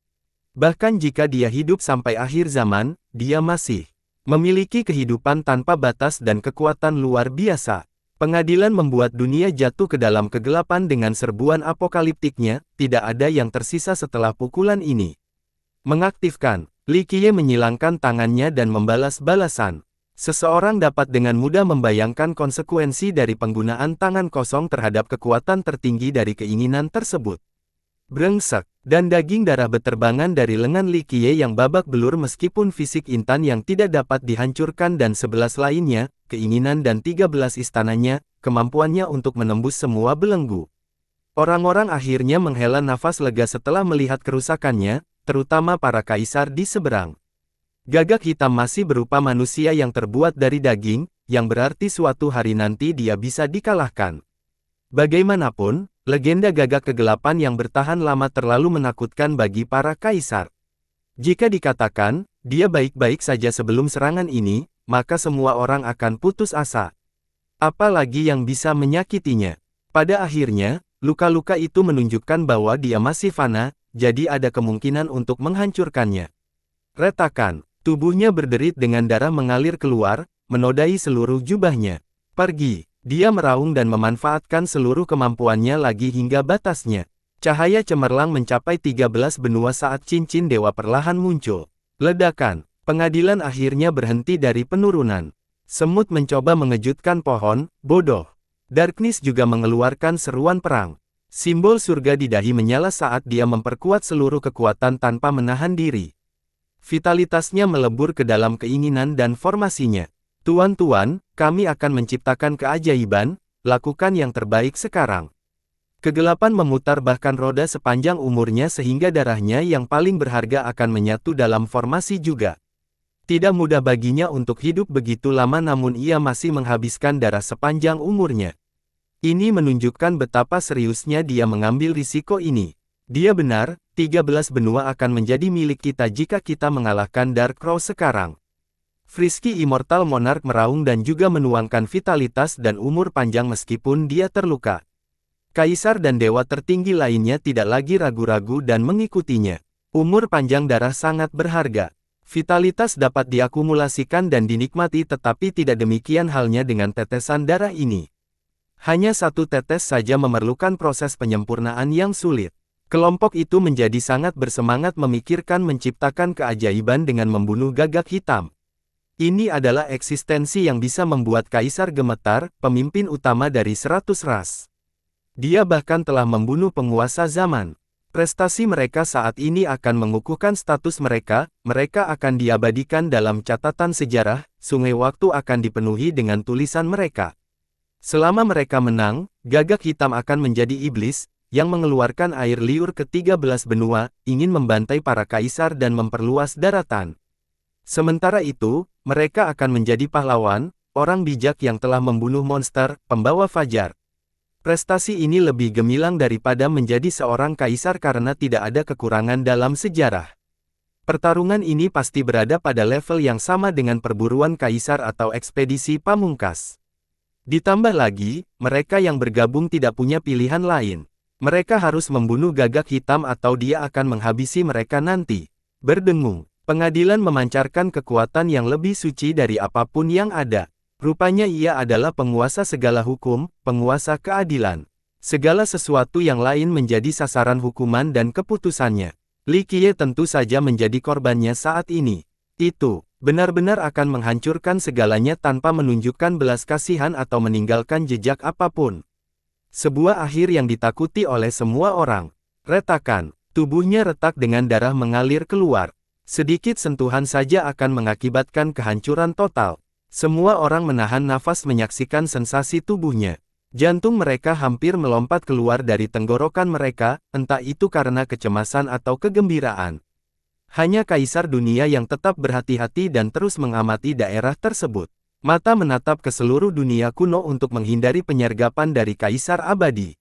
S1: Bahkan jika dia hidup sampai akhir zaman, dia masih memiliki kehidupan tanpa batas dan kekuatan luar biasa. Pengadilan membuat dunia jatuh ke dalam kegelapan dengan serbuan apokaliptiknya, tidak ada yang tersisa setelah pukulan ini. Mengaktifkan, Li Qiye menyilangkan tangannya dan membalas balasan. Seseorang dapat dengan mudah membayangkan konsekuensi dari penggunaan tangan kosong terhadap kekuatan tertinggi dari keinginan tersebut. Brengsek, dan daging darah beterbangan dari lengan Li Qiye yang babak belur meskipun fisik intan yang tidak dapat dihancurkan dan 11 lainnya, keinginan dan 13 istananya, kemampuannya untuk menembus semua belenggu. Orang-orang akhirnya menghela nafas lega setelah melihat kerusakannya, terutama para kaisar di seberang. Gagak hitam masih berupa manusia yang terbuat dari daging, yang berarti suatu hari nanti dia bisa dikalahkan. Bagaimanapun, legenda gagak kegelapan yang bertahan lama terlalu menakutkan bagi para kaisar. Jika dikatakan, dia baik-baik saja sebelum serangan ini, maka semua orang akan putus asa. Apalagi yang bisa menyakitinya. Pada akhirnya, luka-luka itu menunjukkan bahwa dia masih fana, jadi ada kemungkinan untuk menghancurkannya. Retakan, tubuhnya berderit dengan darah mengalir keluar, menodai seluruh jubahnya. Pergi. Dia meraung dan memanfaatkan seluruh kemampuannya lagi hingga batasnya. Cahaya cemerlang mencapai 13 benua saat cincin dewa perlahan muncul. Ledakan, pengadilan akhirnya berhenti dari penurunan. Semut mencoba mengejutkan pohon, bodoh. Darkness juga mengeluarkan seruan perang. Simbol surga di dahi menyala saat dia memperkuat seluruh kekuatan tanpa menahan diri. Vitalitasnya melebur ke dalam keinginan dan formasinya. Tuan-tuan, kami akan menciptakan keajaiban, lakukan yang terbaik sekarang. Kegelapan memutar bahkan roda sepanjang umurnya sehingga darahnya yang paling berharga akan menyatu dalam formasi juga. Tidak mudah baginya untuk hidup begitu lama namun ia masih menghabiskan darah sepanjang umurnya. Ini menunjukkan betapa seriusnya dia mengambil risiko ini. Dia benar, 13 benua akan menjadi milik kita jika kita mengalahkan Dark Crow sekarang. Frisky Immortal Monarch meraung dan juga menuangkan vitalitas dan umur panjang meskipun dia terluka. Kaisar dan dewa tertinggi lainnya tidak lagi ragu-ragu dan mengikutinya. Umur panjang darah sangat berharga. Vitalitas dapat diakumulasikan dan dinikmati tetapi tidak demikian halnya dengan tetesan darah ini. Hanya satu tetes saja memerlukan proses penyempurnaan yang sulit. Kelompok itu menjadi sangat bersemangat memikirkan menciptakan keajaiban dengan membunuh gagak hitam. Ini adalah eksistensi yang bisa membuat Kaisar gemetar, pemimpin utama dari 100 ras. Dia bahkan telah membunuh penguasa zaman. Prestasi mereka saat ini akan mengukuhkan status mereka, mereka akan diabadikan dalam catatan sejarah, sungai waktu akan dipenuhi dengan tulisan mereka. Selama mereka menang, gagak hitam akan menjadi iblis, yang mengeluarkan air liur ke 13 benua, ingin membantai para kaisar dan memperluas daratan. Sementara itu, mereka akan menjadi pahlawan, orang bijak yang telah membunuh monster, pembawa fajar. Prestasi ini lebih gemilang daripada menjadi seorang kaisar karena tidak ada kekurangan dalam sejarah. Pertarungan ini pasti berada pada level yang sama dengan perburuan kaisar atau ekspedisi pamungkas. Ditambah lagi, mereka yang bergabung tidak punya pilihan lain. Mereka harus membunuh gagak hitam atau dia akan menghabisi mereka nanti. Berdengung, pengadilan memancarkan kekuatan yang lebih suci dari apapun yang ada. Rupanya ia adalah penguasa segala hukum, penguasa keadilan. Segala sesuatu yang lain menjadi sasaran hukuman dan keputusannya. Li Qiye tentu saja menjadi korbannya saat ini. Itu benar-benar akan menghancurkan segalanya tanpa menunjukkan belas kasihan atau meninggalkan jejak apapun. Sebuah akhir yang ditakuti oleh semua orang. Retakan, tubuhnya retak dengan darah mengalir keluar. Sedikit sentuhan saja akan mengakibatkan kehancuran total. Semua orang menahan nafas menyaksikan sensasi tubuhnya. Jantung mereka hampir melompat keluar dari tenggorokan mereka, entah itu karena kecemasan atau kegembiraan. Hanya Kaisar Dunia yang tetap berhati-hati dan terus mengamati daerah tersebut. Mata menatap ke seluruh dunia kuno untuk menghindari penyergapan dari Kaisar Abadi.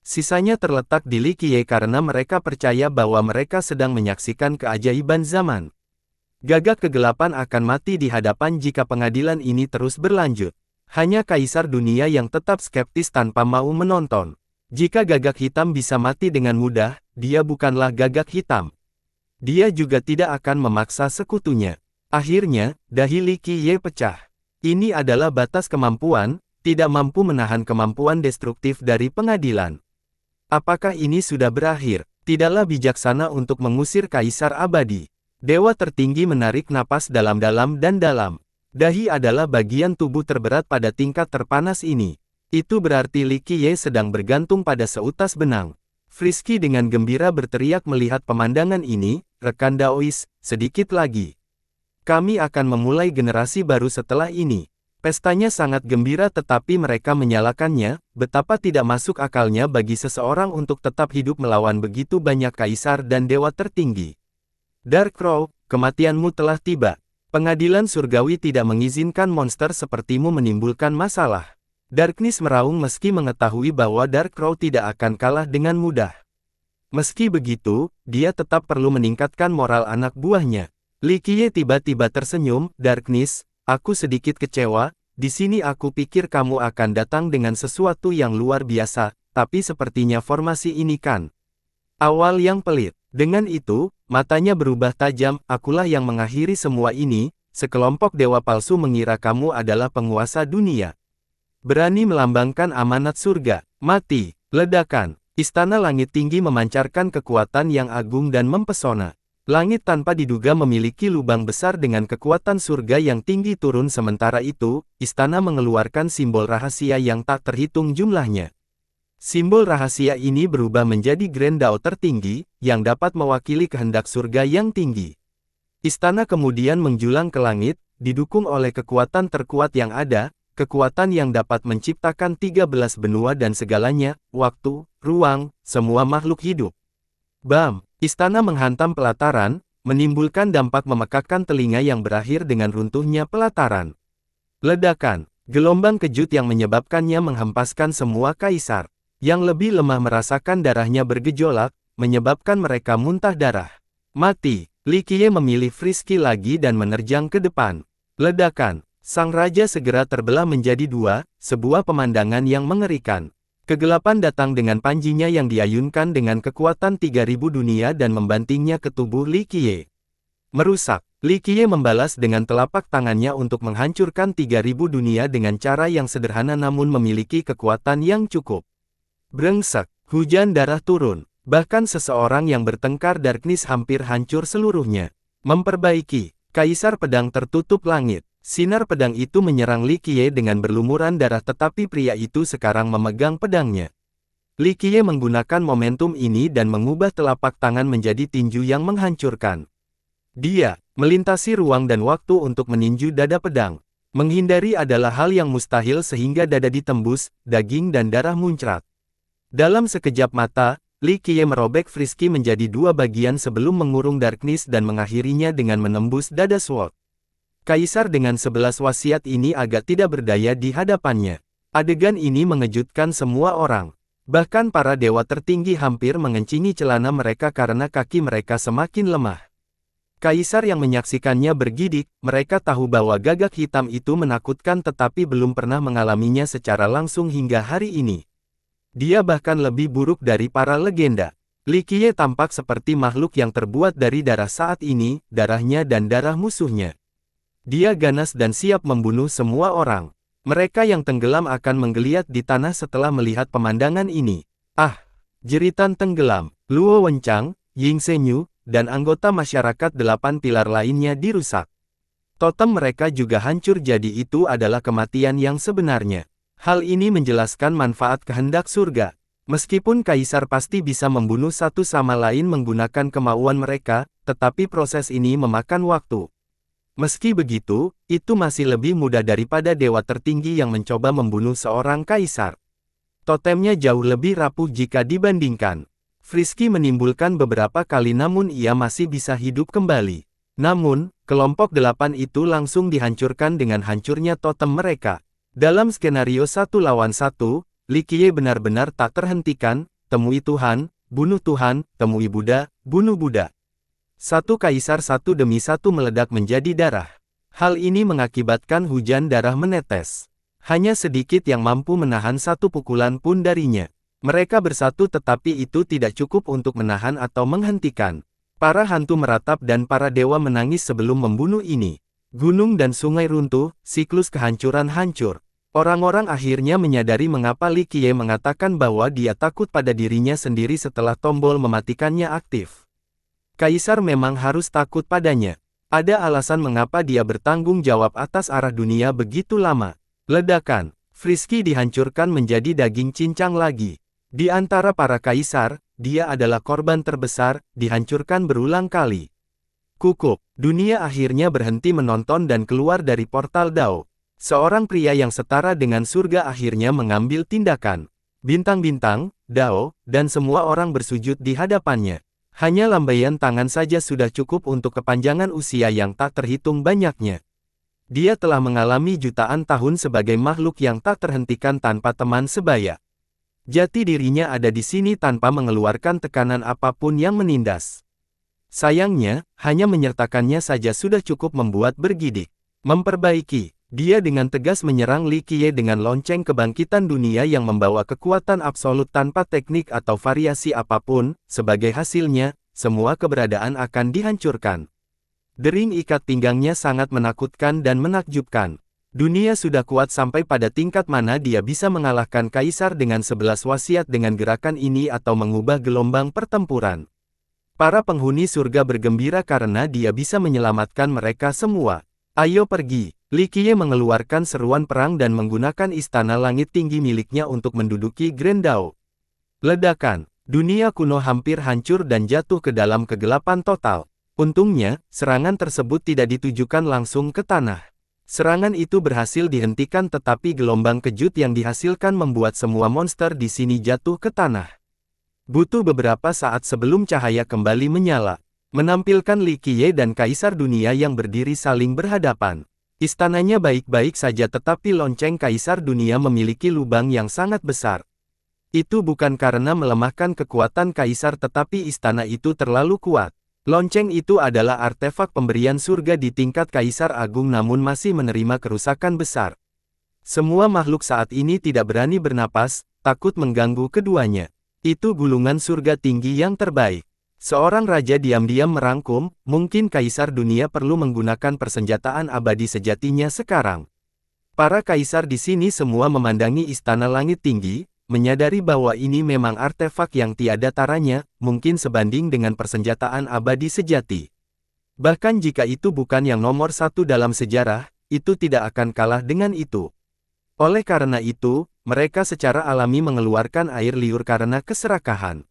S1: Sisanya terletak di Li Qiye karena mereka percaya bahwa mereka sedang menyaksikan keajaiban zaman. Gagak kegelapan akan mati di hadapan jika pengadilan ini terus berlanjut. Hanya Kaisar Dunia yang tetap skeptis tanpa mau menonton. Jika gagak hitam bisa mati dengan mudah, dia bukanlah gagak hitam. Dia juga tidak akan memaksa sekutunya. Akhirnya, dahi Li Qiye pecah. Ini adalah batas kemampuan, tidak mampu menahan kemampuan destruktif dari pengadilan. Apakah ini sudah berakhir? Tidaklah bijaksana untuk mengusir Kaisar Abadi. Dewa tertinggi menarik napas dalam-dalam dan dalam. Dahi adalah bagian tubuh terberat pada tingkat terpanas ini. Itu berarti Li Qiye sedang bergantung pada seutas benang. Frisky dengan gembira berteriak melihat pemandangan ini, rekan Daois, sedikit lagi. Kami akan memulai generasi baru setelah ini. Pestanya sangat gembira tetapi mereka menyalakannya, betapa tidak masuk akalnya bagi seseorang untuk tetap hidup melawan begitu banyak kaisar dan dewa tertinggi. Dark Crow, kematianmu telah tiba. Pengadilan surgawi tidak mengizinkan monster sepertimu menimbulkan masalah. Darkness meraung meski mengetahui bahwa Dark Crow tidak akan kalah dengan mudah. Meski begitu, dia tetap perlu meningkatkan moral anak buahnya. Li Qiye tiba-tiba tersenyum, Darkness, aku sedikit kecewa, di sini aku pikir kamu akan datang dengan sesuatu yang luar biasa, tapi sepertinya formasi ini kan. Awal yang pelit. Dengan itu, matanya berubah tajam, akulah yang mengakhiri semua ini, sekelompok dewa palsu mengira kamu adalah penguasa dunia. Berani melambangkan amanat surga, mati, ledakan. Istana langit tinggi memancarkan kekuatan yang agung dan mempesona. Langit tanpa diduga memiliki lubang besar dengan kekuatan surga yang tinggi turun sementara itu, istana mengeluarkan simbol rahasia yang tak terhitung jumlahnya. Simbol rahasia ini berubah menjadi Grand Dao tertinggi, yang dapat mewakili kehendak surga yang tinggi. Istana kemudian menjulang ke langit, didukung oleh kekuatan terkuat yang ada, kekuatan yang dapat menciptakan 13 benua dan segalanya, waktu, ruang, semua makhluk hidup. Bam! Istana menghantam pelataran, menimbulkan dampak memekakkan telinga yang berakhir dengan runtuhnya pelataran. Ledakan, gelombang kejut yang menyebabkannya menghempaskan semua kaisar. Yang lebih lemah merasakan darahnya bergejolak, menyebabkan mereka muntah darah. Mati, Li Qiye memilih Frisky lagi dan menerjang ke depan. Ledakan, sang raja segera terbelah menjadi dua, sebuah pemandangan yang mengerikan. Kegelapan datang dengan panjinya yang diayunkan dengan kekuatan 3000 dunia dan membantingnya ke tubuh Li Qiye. Merusak, Li Qiye membalas dengan telapak tangannya untuk menghancurkan 3000 dunia dengan cara yang sederhana namun memiliki kekuatan yang cukup. Brengsek, hujan darah turun. Bahkan seseorang yang bertengkar Darkness hampir hancur seluruhnya. Memperbaiki, Kaisar Pedang tertutup langit. Sinar pedang itu menyerang Li Qiye dengan berlumuran darah tetapi pria itu sekarang memegang pedangnya. Li Qiye menggunakan momentum ini dan mengubah telapak tangan menjadi tinju yang menghancurkan. Dia melintasi ruang dan waktu untuk meninju dada pedang. Menghindari adalah hal yang mustahil sehingga dada ditembus, daging dan darah muncrat. Dalam sekejap mata, Li Qiye merobek Frisky menjadi dua bagian sebelum mengurung Darkness dan mengakhirinya dengan menembus dada Sword. Kaisar dengan 11 wasiat ini agak tidak berdaya di hadapannya. Adegan ini mengejutkan semua orang. Bahkan para dewa tertinggi hampir mengencingi celana mereka karena kaki mereka semakin lemah. Kaisar yang menyaksikannya bergidik, mereka tahu bahwa gagak hitam itu menakutkan tetapi belum pernah mengalaminya secara langsung hingga hari ini. Dia bahkan lebih buruk dari para legenda. Li Qiye tampak seperti makhluk yang terbuat dari darah saat ini, darahnya dan darah musuhnya. Dia ganas dan siap membunuh semua orang. Mereka yang tenggelam akan menggeliat di tanah setelah melihat pemandangan ini. Ah! Jeritan tenggelam, Luo Wenchang, Ying Senyu, dan anggota masyarakat 8 pilar lainnya dirusak. Totem mereka juga hancur jadi itu adalah kematian yang sebenarnya. Hal ini menjelaskan manfaat kehendak surga. Meskipun kaisar pasti bisa membunuh satu sama lain menggunakan kemauan mereka, tetapi proses ini memakan waktu. Meski begitu, itu masih lebih mudah daripada dewa tertinggi yang mencoba membunuh seorang kaisar. Totemnya jauh lebih rapuh jika dibandingkan. Frisky menimbulkan beberapa kali namun ia masih bisa hidup kembali. Namun, kelompok 8 itu langsung dihancurkan dengan hancurnya totem mereka. Dalam skenario 1 lawan 1, Li Qiye benar-benar tak terhentikan, temui Tuhan, bunuh Tuhan, temui Buddha, bunuh Buddha. Satu kaisar satu demi satu meledak menjadi darah. Hal ini mengakibatkan hujan darah menetes. Hanya sedikit yang mampu menahan satu pukulan pun darinya. Mereka bersatu tetapi itu tidak cukup untuk menahan atau menghentikan. Para hantu meratap dan para dewa menangis sebelum membunuh ini. Gunung dan sungai runtuh, siklus kehancuran hancur. Orang-orang akhirnya menyadari mengapa Li Qiye mengatakan bahwa dia takut pada dirinya sendiri setelah tombol mematikannya aktif. Kaisar memang harus takut padanya. Ada alasan mengapa dia bertanggung jawab atas arah dunia begitu lama. Ledakan, Frisky dihancurkan menjadi daging cincang lagi. Di antara para kaisar, dia adalah korban terbesar, dihancurkan berulang kali. Kukup, dunia akhirnya berhenti menonton dan keluar dari portal Dao. Seorang pria yang setara dengan surga akhirnya mengambil tindakan. Bintang-bintang, Dao, dan semua orang bersujud di hadapannya. Hanya lambaian tangan saja sudah cukup untuk kepanjangan usia yang tak terhitung banyaknya. Dia telah mengalami jutaan tahun sebagai makhluk yang tak terhentikan tanpa teman sebaya. Jati dirinya ada di sini tanpa mengeluarkan tekanan apapun yang menindas. Sayangnya, hanya menyertakannya saja sudah cukup membuat bergidik. Memperbaiki, dia dengan tegas menyerang Li Qiye dengan lonceng kebangkitan dunia yang membawa kekuatan absolut tanpa teknik atau variasi apapun. Sebagai hasilnya, semua keberadaan akan dihancurkan. Dering ikat pinggangnya sangat menakutkan dan menakjubkan. Dunia sudah kuat sampai pada tingkat mana dia bisa mengalahkan kaisar dengan 11 wasiat dengan gerakan ini atau mengubah gelombang pertempuran. Para penghuni surga bergembira karena dia bisa menyelamatkan mereka semua. Ayo pergi. Li Qiye mengeluarkan seruan perang dan menggunakan istana langit tinggi miliknya untuk menduduki Grand Dao. Ledakan, dunia kuno hampir hancur dan jatuh ke dalam kegelapan total. Untungnya, serangan tersebut tidak ditujukan langsung ke tanah. Serangan itu berhasil dihentikan tetapi gelombang kejut yang dihasilkan membuat semua monster di sini jatuh ke tanah. Butuh beberapa saat sebelum cahaya kembali menyala, menampilkan Li Qiye dan Kaisar Dunia yang berdiri saling berhadapan. Istananya baik-baik saja tetapi lonceng Kaisar Dunia memiliki lubang yang sangat besar. Itu bukan karena melemahkan kekuatan Kaisar tetapi istana itu terlalu kuat. Lonceng itu adalah artefak pemberian surga di tingkat Kaisar Agung namun masih menerima kerusakan besar. Semua makhluk saat ini tidak berani bernapas, takut mengganggu keduanya. Itu gulungan surga tinggi yang terbaik. Seorang raja diam-diam merangkum, mungkin Kaisar Dunia perlu menggunakan persenjataan abadi sejatinya sekarang. Para kaisar di sini semua memandangi istana langit tinggi, menyadari bahwa ini memang artefak yang tiada taranya, mungkin sebanding dengan persenjataan abadi sejati. Bahkan jika itu bukan yang nomor satu dalam sejarah, itu tidak akan kalah dengan itu. Oleh karena itu, mereka secara alami mengeluarkan air liur karena keserakahan.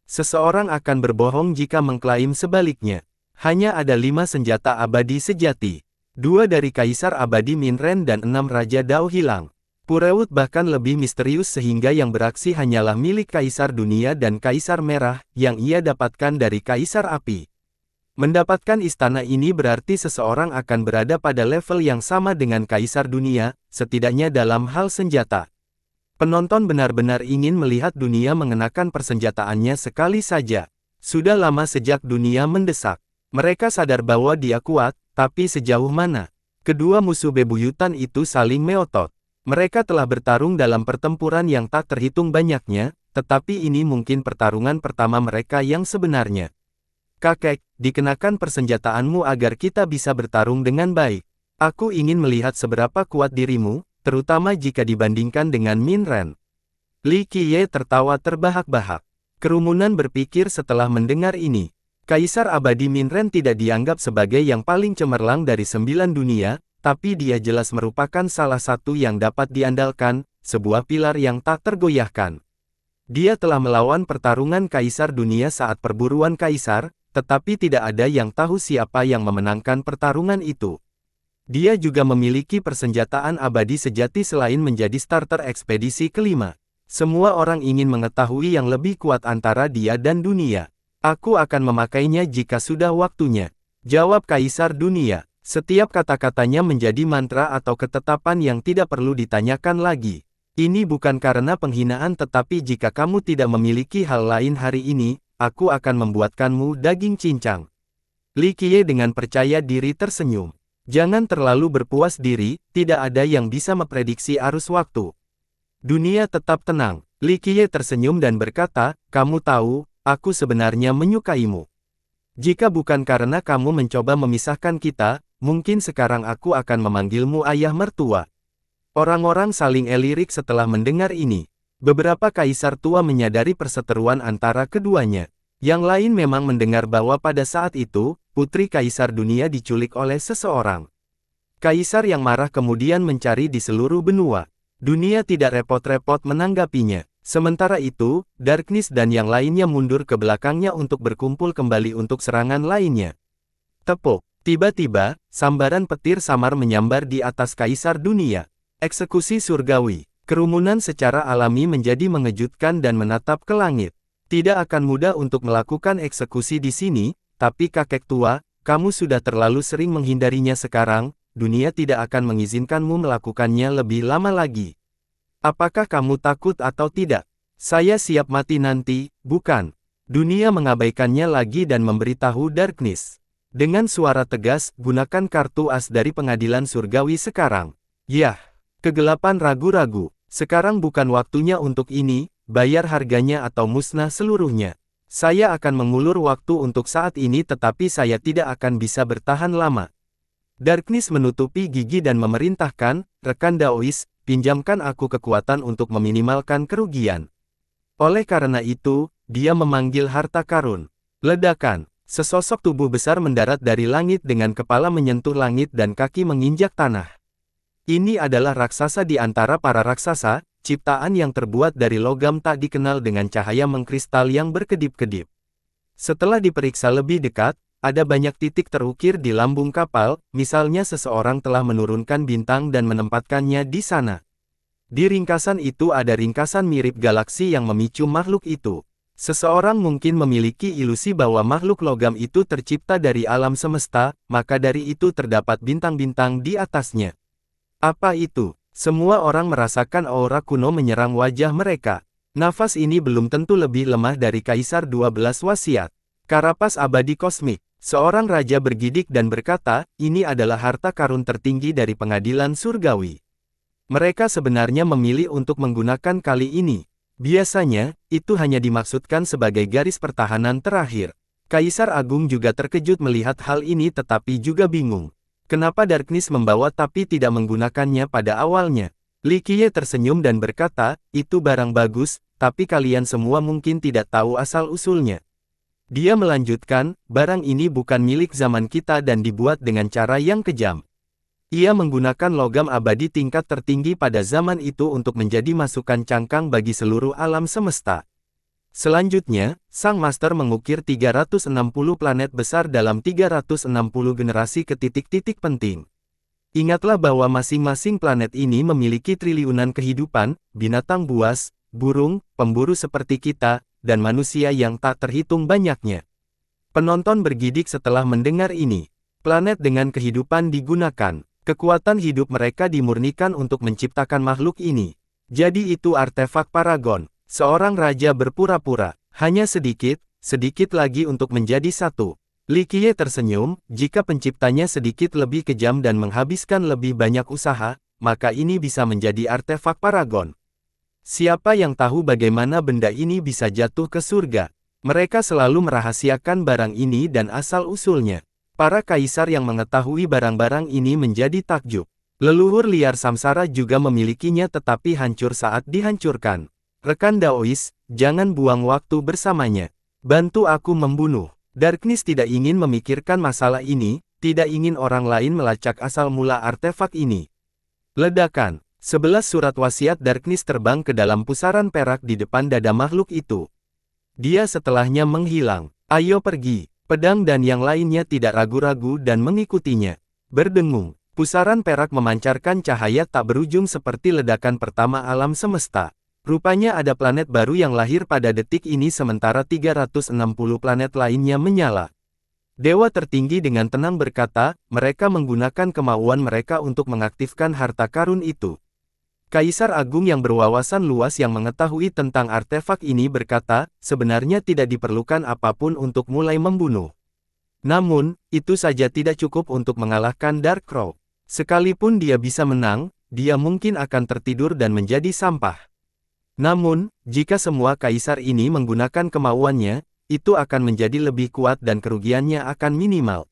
S1: Seseorang akan berbohong jika mengklaim sebaliknya. Hanya ada 5 senjata abadi sejati. 2 dari Kaisar Abadi Minren dan 6 Raja Dao hilang. Purewut bahkan lebih misterius sehingga yang beraksi hanyalah milik Kaisar Dunia dan Kaisar Merah, yang ia dapatkan dari Kaisar Api. Mendapatkan istana ini berarti seseorang akan berada pada level yang sama dengan Kaisar Dunia, setidaknya dalam hal senjata. Penonton benar-benar ingin melihat Dunia mengenakan persenjataannya sekali saja. Sudah lama sejak Dunia mendesak. Mereka sadar bahwa dia kuat, tapi sejauh mana? Kedua musuh bebuyutan itu saling meotot. Mereka telah bertarung dalam pertempuran yang tak terhitung banyaknya, tetapi ini mungkin pertarungan pertama mereka yang sebenarnya. Kakek, dikenakan persenjataanmu agar kita bisa bertarung dengan baik. Aku ingin melihat seberapa kuat dirimu, terutama jika dibandingkan dengan Minren. Li Qiye tertawa terbahak-bahak. Kerumunan berpikir setelah mendengar ini. Kaisar Abadi Minren tidak dianggap sebagai yang paling cemerlang dari 9 dunia, tapi dia jelas merupakan salah satu yang dapat diandalkan, sebuah pilar yang tak tergoyahkan. Dia telah melawan pertarungan Kaisar Dunia saat perburuan Kaisar, tetapi tidak ada yang tahu siapa yang memenangkan pertarungan itu. Dia juga memiliki persenjataan abadi sejati selain menjadi starter ekspedisi kelima. Semua orang ingin mengetahui yang lebih kuat antara dia dan Dunia. Aku akan memakainya jika sudah waktunya. Jawab Kaisar Dunia. Setiap kata-katanya menjadi mantra atau ketetapan yang tidak perlu ditanyakan lagi. Ini bukan karena penghinaan tetapi jika kamu tidak memiliki hal lain hari ini, aku akan membuatkanmu daging cincang. Li Qiye dengan percaya diri tersenyum. Jangan terlalu berpuas diri, tidak ada yang bisa memprediksi arus waktu. Dunia tetap tenang. Li Qiye tersenyum dan berkata, kamu tahu, aku sebenarnya menyukaimu. Jika bukan karena kamu mencoba memisahkan kita, mungkin sekarang aku akan memanggilmu ayah mertua. Orang-orang saling elirik setelah mendengar ini. Beberapa kaisar tua menyadari perseteruan antara keduanya. Yang lain memang mendengar bahwa pada saat itu, putri Kaisar Dunia diculik oleh seseorang. Kaisar yang marah kemudian mencari di seluruh benua. Dunia tidak repot-repot menanggapinya. Sementara itu, Darkness dan yang lainnya mundur ke belakangnya untuk berkumpul kembali untuk serangan lainnya. Tepuk. Tiba-tiba, sambaran petir samar menyambar di atas Kaisar Dunia. Eksekusi surgawi. Kerumunan secara alami menjadi mengejutkan dan menatap ke langit. Tidak akan mudah untuk melakukan eksekusi di sini, tapi kakek tua, kamu sudah terlalu sering menghindarinya sekarang, Dunia tidak akan mengizinkanmu melakukannya lebih lama lagi. Apakah kamu takut atau tidak? Saya siap mati nanti, bukan? Dunia mengabaikannya lagi dan memberitahu Darkness. Dengan suara tegas, gunakan kartu as dari pengadilan surgawi sekarang. Yah, kegelapan ragu-ragu. Sekarang bukan waktunya untuk ini, bayar harganya atau musnah seluruhnya. Saya akan mengulur waktu untuk saat ini tetapi saya tidak akan bisa bertahan lama. Darkness menutupi gigi dan memerintahkan, rekan Daois, pinjamkan aku kekuatan untuk meminimalkan kerugian. Oleh karena itu, dia memanggil harta karun. Ledakan. Sesosok tubuh besar mendarat dari langit dengan kepala menyentuh langit dan kaki menginjak tanah. Ini adalah raksasa di antara para raksasa, ciptaan yang terbuat dari logam tak dikenal dengan cahaya mengkristal yang berkedip-kedip. Setelah diperiksa lebih dekat, ada banyak titik terukir di lambung kapal, misalnya seseorang telah menurunkan bintang dan menempatkannya di sana. Di ringkasan itu ada ringkasan mirip galaksi yang memicu makhluk itu. Seseorang mungkin memiliki ilusi bahwa makhluk logam itu tercipta dari alam semesta, maka dari itu terdapat bintang-bintang di atasnya. Apa itu? Semua orang merasakan aura kuno menyerang wajah mereka. Nafas ini belum tentu lebih lemah dari Kaisar 12 Wasiat. Karapas abadi kosmik. Seorang raja bergidik dan berkata, ini adalah harta karun tertinggi dari pengadilan surgawi. Mereka sebenarnya memilih untuk menggunakan kali ini. Biasanya, itu hanya dimaksudkan sebagai garis pertahanan terakhir. Kaisar Agung juga terkejut melihat hal ini tetapi juga bingung. Kenapa Darkness membawa tapi tidak menggunakannya pada awalnya? Li Qiye tersenyum dan berkata, itu barang bagus, tapi kalian semua mungkin tidak tahu asal-usulnya. Dia melanjutkan, barang ini bukan milik zaman kita dan dibuat dengan cara yang kejam. Ia menggunakan logam abadi tingkat tertinggi pada zaman itu untuk menjadi masukan cangkang bagi seluruh alam semesta. Selanjutnya, Sang Master mengukir 360 planet besar dalam 360 generasi ke titik-titik penting. Ingatlah bahwa masing-masing planet ini memiliki triliunan kehidupan, binatang buas, burung, pemburu seperti kita, dan manusia yang tak terhitung banyaknya. Penonton bergidik setelah mendengar ini. Planet dengan kehidupan digunakan. Kekuatan hidup mereka dimurnikan untuk menciptakan makhluk ini. Jadi itu artefak Paragon. Seorang raja berpura-pura. Hanya sedikit lagi untuk menjadi satu. Li Qiye tersenyum, jika penciptanya sedikit lebih kejam dan menghabiskan lebih banyak usaha, maka ini bisa menjadi artefak Paragon. Siapa yang tahu bagaimana benda ini bisa jatuh ke surga? Mereka selalu merahasiakan barang ini dan asal-usulnya. Para kaisar yang mengetahui barang-barang ini menjadi takjub. Leluhur liar samsara juga memilikinya tetapi hancur saat dihancurkan. Rekan Daois, jangan buang waktu bersamanya. Bantu aku membunuh. Darkness tidak ingin memikirkan masalah ini, tidak ingin orang lain melacak asal mula artefak ini. Ledakan. 11 surat wasiat Darkness terbang ke dalam pusaran perak di depan dada makhluk itu. Dia setelahnya menghilang. Ayo pergi. Pedang dan yang lainnya tidak ragu-ragu dan mengikutinya. Berdengung. Pusaran perak memancarkan cahaya tak berujung seperti ledakan pertama alam semesta. Rupanya ada planet baru yang lahir pada detik ini sementara 360 planet lainnya menyala. Dewa tertinggi dengan tenang berkata, mereka menggunakan kemauan mereka untuk mengaktifkan harta karun itu. Kaisar Agung yang berwawasan luas yang mengetahui tentang artefak ini berkata, sebenarnya tidak diperlukan apapun untuk mulai membunuh. Namun, itu saja tidak cukup untuk mengalahkan Dark Crow. Sekalipun dia bisa menang, dia mungkin akan tertidur dan menjadi sampah. Namun, jika semua kaisar ini menggunakan kemauannya, itu akan menjadi lebih kuat dan kerugiannya akan minimal.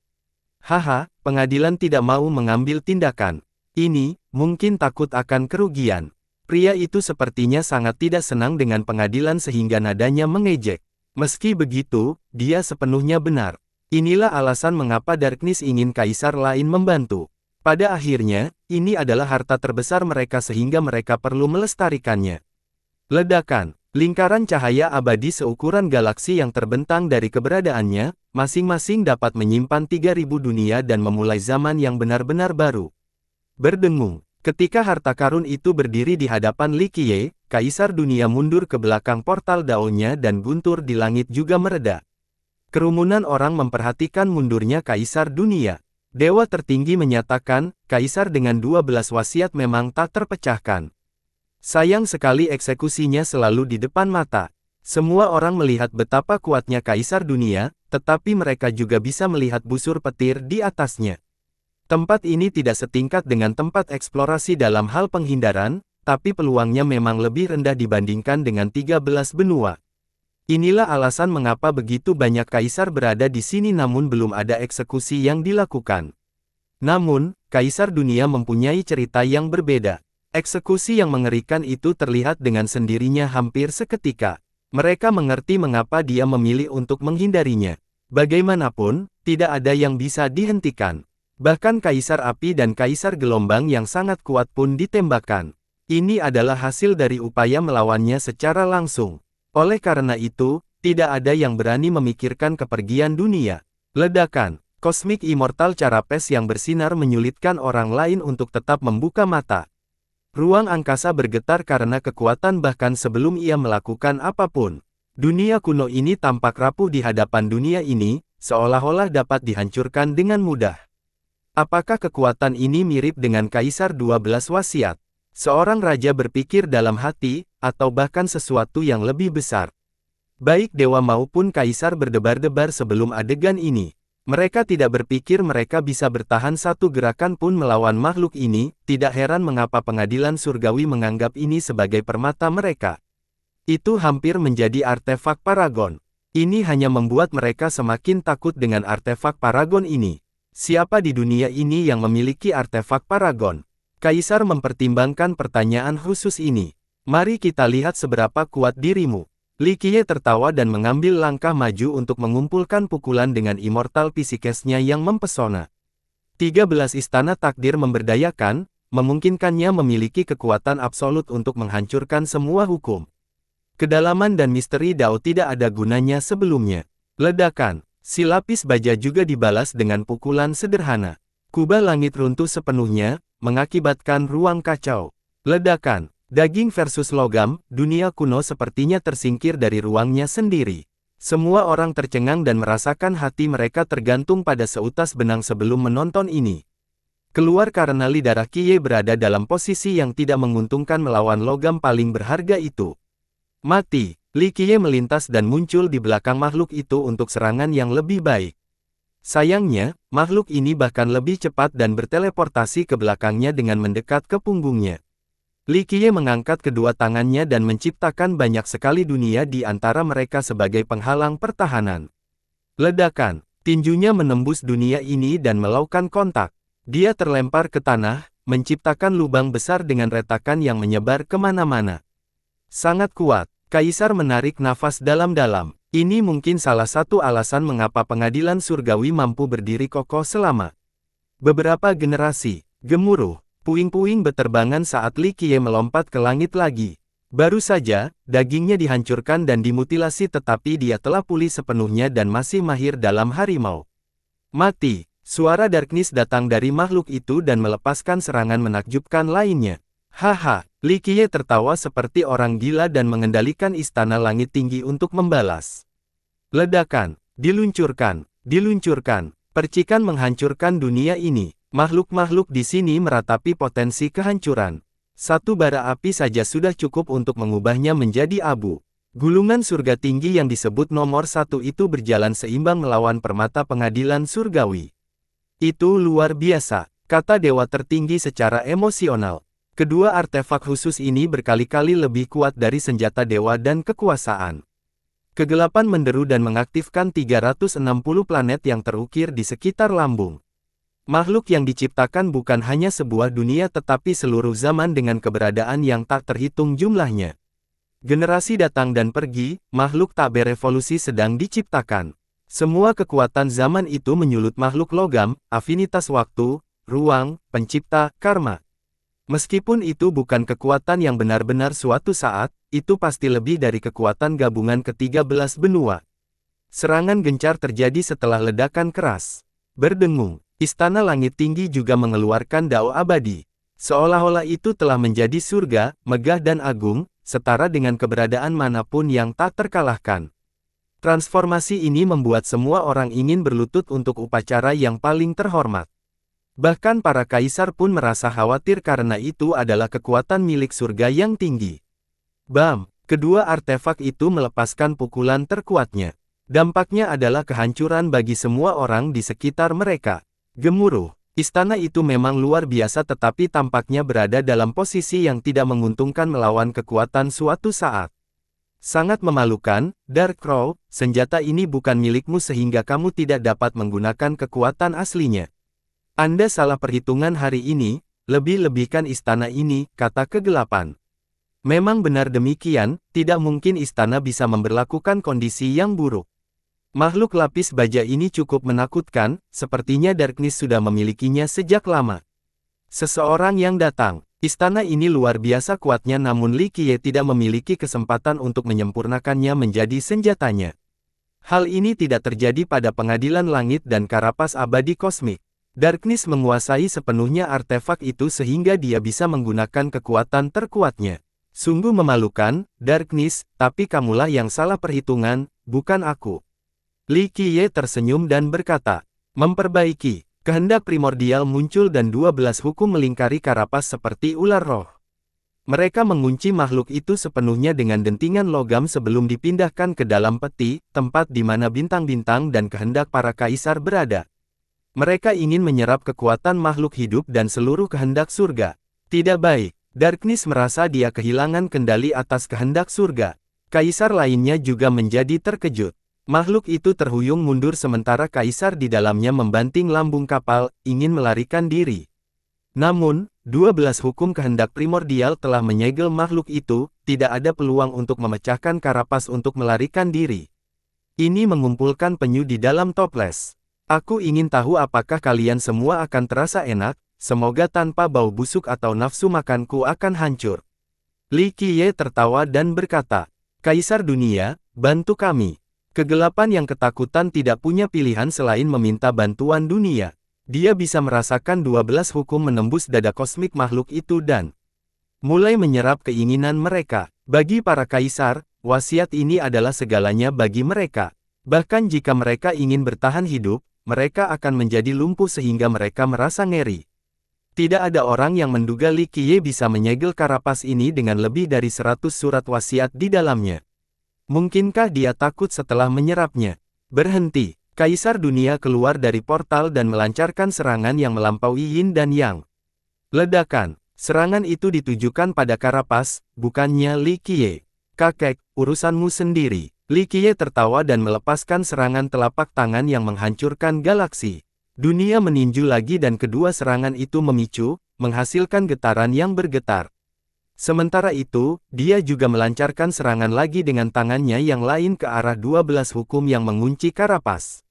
S1: Haha, pengadilan tidak mau mengambil tindakan. Ini, mungkin takut akan kerugian. Pria itu sepertinya sangat tidak senang dengan pengadilan sehingga nadanya mengejek. Meski begitu, dia sepenuhnya benar. Inilah alasan mengapa Darkness ingin kaisar lain membantu. Pada akhirnya, ini adalah harta terbesar mereka sehingga mereka perlu melestarikannya. Ledakan. Lingkaran cahaya abadi seukuran galaksi yang terbentang dari keberadaannya, masing-masing dapat menyimpan 3000 dunia dan memulai zaman yang benar-benar baru. Berdengung. Ketika harta karun itu berdiri di hadapan Li Qiye, Kaisar Dunia mundur ke belakang portal daunnya dan guntur di langit juga mereda. Kerumunan orang memperhatikan mundurnya Kaisar Dunia. Dewa tertinggi menyatakan, Kaisar dengan 12 wasiat memang tak terpecahkan. Sayang sekali eksekusinya selalu di depan mata. Semua orang melihat betapa kuatnya Kaisar Dunia, tetapi mereka juga bisa melihat busur petir di atasnya. Tempat ini tidak setingkat dengan tempat eksplorasi dalam hal penghindaran, tapi peluangnya memang lebih rendah dibandingkan dengan 13 benua. Inilah alasan mengapa begitu banyak kaisar berada di sini namun belum ada eksekusi yang dilakukan. Namun, Kaisar Dunia mempunyai cerita yang berbeda. Eksekusi yang mengerikan itu terlihat dengan sendirinya hampir seketika. Mereka mengerti mengapa dia memilih untuk menghindarinya. Bagaimanapun, tidak ada yang bisa dihentikan. Bahkan Kaisar Api dan Kaisar Gelombang yang sangat kuat pun ditembakkan. Ini adalah hasil dari upaya melawannya secara langsung. Oleh karena itu, tidak ada yang berani memikirkan kepergian dunia. Ledakan. Cosmic Immortal Carapace yang bersinar menyulitkan orang lain untuk tetap membuka mata. Ruang angkasa bergetar karena kekuatan bahkan sebelum ia melakukan apapun. Dunia kuno ini tampak rapuh di hadapan dunia ini, seolah-olah dapat dihancurkan dengan mudah. Apakah kekuatan ini mirip dengan Kaisar 12 Wasiat? Seorang raja berpikir dalam hati, atau bahkan sesuatu yang lebih besar. Baik dewa maupun kaisar berdebar-debar sebelum adegan ini. Mereka tidak berpikir mereka bisa bertahan satu gerakan pun melawan makhluk ini, tidak heran mengapa pengadilan surgawi menganggap ini sebagai permata mereka. Itu hampir menjadi artefak Paragon. Ini hanya membuat mereka semakin takut dengan artefak Paragon ini. Siapa di dunia ini yang memiliki artefak Paragon? Kaisar mempertimbangkan pertanyaan khusus ini. Mari kita lihat seberapa kuat dirimu. Li Qiye tertawa dan mengambil langkah maju untuk mengumpulkan pukulan dengan immortal psikesnya yang mempesona. 13 istana takdir memberdayakan, memungkinkannya memiliki kekuatan absolut untuk menghancurkan semua hukum. Kedalaman dan misteri Dao tidak ada gunanya sebelumnya. Ledakan. Si lapis baja juga dibalas dengan pukulan sederhana. Kubah langit runtuh sepenuhnya, mengakibatkan ruang kacau. Ledakan. Daging versus logam, dunia kuno sepertinya tersingkir dari ruangnya sendiri. Semua orang tercengang dan merasakan hati mereka tergantung pada seutas benang sebelum menonton ini. Keluar karena darah Qiye berada dalam posisi yang tidak menguntungkan melawan logam paling berharga itu. Mati. Li Qiye melintas dan muncul di belakang makhluk itu untuk serangan yang lebih baik. Sayangnya, makhluk ini bahkan lebih cepat dan berteleportasi ke belakangnya dengan mendekat ke punggungnya. Li Qiye mengangkat kedua tangannya dan menciptakan banyak sekali dunia di antara mereka sebagai penghalang pertahanan. Ledakan. Tinjunya menembus dunia ini dan melakukan kontak. Dia terlempar ke tanah, menciptakan lubang besar dengan retakan yang menyebar kemana-mana. Sangat kuat. Kaisar menarik nafas dalam-dalam. Ini mungkin salah satu alasan mengapa pengadilan surgawi mampu berdiri kokoh selama beberapa generasi. Gemuruh. Puing-puing beterbangan saat Li Qiye melompat ke langit lagi. Baru saja, dagingnya dihancurkan dan dimutilasi tetapi dia telah pulih sepenuhnya dan masih mahir dalam harimau. Mati. Suara Darkness datang dari makhluk itu dan melepaskan serangan menakjubkan lainnya. Haha, Li Qiye tertawa seperti orang gila dan mengendalikan istana langit tinggi untuk membalas. Ledakan. Diluncurkan. Diluncurkan. Percikan menghancurkan dunia ini. Makhluk-makhluk di sini meratapi potensi kehancuran. Satu bara api saja sudah cukup untuk mengubahnya menjadi abu. Gulungan surga tinggi yang disebut nomor satu itu berjalan seimbang melawan permata pengadilan surgawi. Itu luar biasa, kata dewa tertinggi secara emosional. Kedua artefak khusus ini berkali-kali lebih kuat dari senjata dewa dan kekuasaan. Kegelapan menderu dan mengaktifkan 360 planet yang terukir di sekitar lambung. Makhluk yang diciptakan bukan hanya sebuah dunia tetapi seluruh zaman dengan keberadaan yang tak terhitung jumlahnya. Generasi datang dan pergi, makhluk tak berevolusi sedang diciptakan. Semua kekuatan zaman itu menyulut makhluk logam, afinitas waktu, ruang, pencipta, karma. Meskipun itu bukan kekuatan yang benar-benar suatu saat, itu pasti lebih dari kekuatan gabungan ke-13 benua. Serangan gencar terjadi setelah ledakan keras. Berdengung, istana langit tinggi juga mengeluarkan dao abadi. Seolah-olah itu telah menjadi surga, megah dan agung, setara dengan keberadaan manapun yang tak terkalahkan. Transformasi ini membuat semua orang ingin berlutut untuk upacara yang paling terhormat. Bahkan para kaisar pun merasa khawatir karena itu adalah kekuatan milik surga yang tinggi. Bam! Kedua artefak itu melepaskan pukulan terkuatnya. Dampaknya adalah kehancuran bagi semua orang di sekitar mereka. Gemuruh. Istana itu memang luar biasa tetapi tampaknya berada dalam posisi yang tidak menguntungkan melawan kekuatan suatu saat. Sangat memalukan, Dark Crow, senjata ini bukan milikmu sehingga kamu tidak dapat menggunakan kekuatan aslinya. Anda salah perhitungan hari ini, lebih-lebihkan istana ini, kata kegelapan. Memang benar demikian, tidak mungkin istana bisa memberlakukan kondisi yang buruk. Makhluk lapis baja ini cukup menakutkan, sepertinya Darkness sudah memilikinya sejak lama. Seseorang yang datang, istana ini luar biasa kuatnya namun Li Qiye tidak memiliki kesempatan untuk menyempurnakannya menjadi senjatanya. Hal ini tidak terjadi pada pengadilan langit dan karapas abadi kosmik. Darkness menguasai sepenuhnya artefak itu sehingga dia bisa menggunakan kekuatan terkuatnya. Sungguh memalukan, Darkness, tapi kamulah yang salah perhitungan, bukan aku. Li Qiye tersenyum dan berkata, memperbaiki, kehendak primordial muncul dan 12 hukum melingkari karapas seperti ular roh. Mereka mengunci makhluk itu sepenuhnya dengan dentingan logam sebelum dipindahkan ke dalam peti, tempat di mana bintang-bintang dan kehendak para kaisar berada. Mereka ingin menyerap kekuatan makhluk hidup dan seluruh kehendak surga. Tidak baik. Darkness merasa dia kehilangan kendali atas kehendak surga. Kaisar lainnya juga menjadi terkejut. Makhluk itu terhuyung mundur sementara kaisar di dalamnya membanting lambung kapal, ingin melarikan diri. Namun, 12 hukum kehendak primordial telah menyegel makhluk itu, tidak ada peluang untuk memecahkan karapas untuk melarikan diri. Ini mengumpulkan penyu di dalam toples. Aku ingin tahu apakah kalian semua akan terasa enak, semoga tanpa bau busuk atau nafsu makanku akan hancur. Li Qiye tertawa dan berkata, Kaisar dunia, bantu kami. Kegelapan yang ketakutan tidak punya pilihan selain meminta bantuan dunia. Dia bisa merasakan 12 hukum menembus dada kosmik makhluk itu dan mulai menyerap keinginan mereka. Bagi para kaisar, wasiat ini adalah segalanya bagi mereka. Bahkan jika mereka ingin bertahan hidup, mereka akan menjadi lumpuh sehingga mereka merasa ngeri. Tidak ada orang yang menduga Li Qiye bisa menyegel karapas ini dengan lebih dari 100 surat wasiat di dalamnya. Mungkinkah dia takut setelah menyerapnya? Berhenti. Kaisar dunia keluar dari portal dan melancarkan serangan yang melampaui yin dan yang. Ledakan. Serangan itu ditujukan pada karapas, bukannya Li Qiye. Kakek, urusanmu sendiri. Li Qiye tertawa dan melepaskan serangan telapak tangan yang menghancurkan galaksi. Dunia meninju lagi dan kedua serangan itu memicu, menghasilkan getaran yang bergetar. Sementara itu, dia juga melancarkan serangan lagi dengan tangannya yang lain ke arah 12 hukum yang mengunci karapas.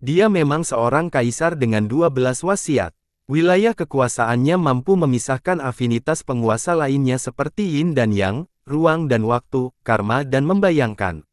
S1: Dia memang seorang kaisar dengan 12 wasiat. Wilayah kekuasaannya mampu memisahkan afinitas penguasa lainnya seperti yin dan yang, ruang dan waktu, karma dan membayangkan.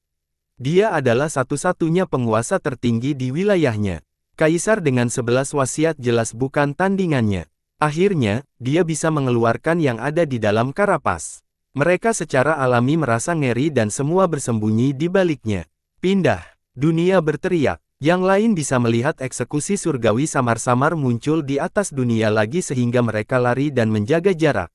S1: Dia adalah satu-satunya penguasa tertinggi di wilayahnya. Kaisar dengan 11 wasiat jelas bukan tandingannya. Akhirnya, dia bisa mengeluarkan yang ada di dalam karapas. Mereka secara alami merasa ngeri dan semua bersembunyi di baliknya. Pindah. Dunia berteriak. Yang lain bisa melihat eksekusi surgawi samar-samar muncul di atas dunia lagi sehingga mereka lari dan menjaga jarak.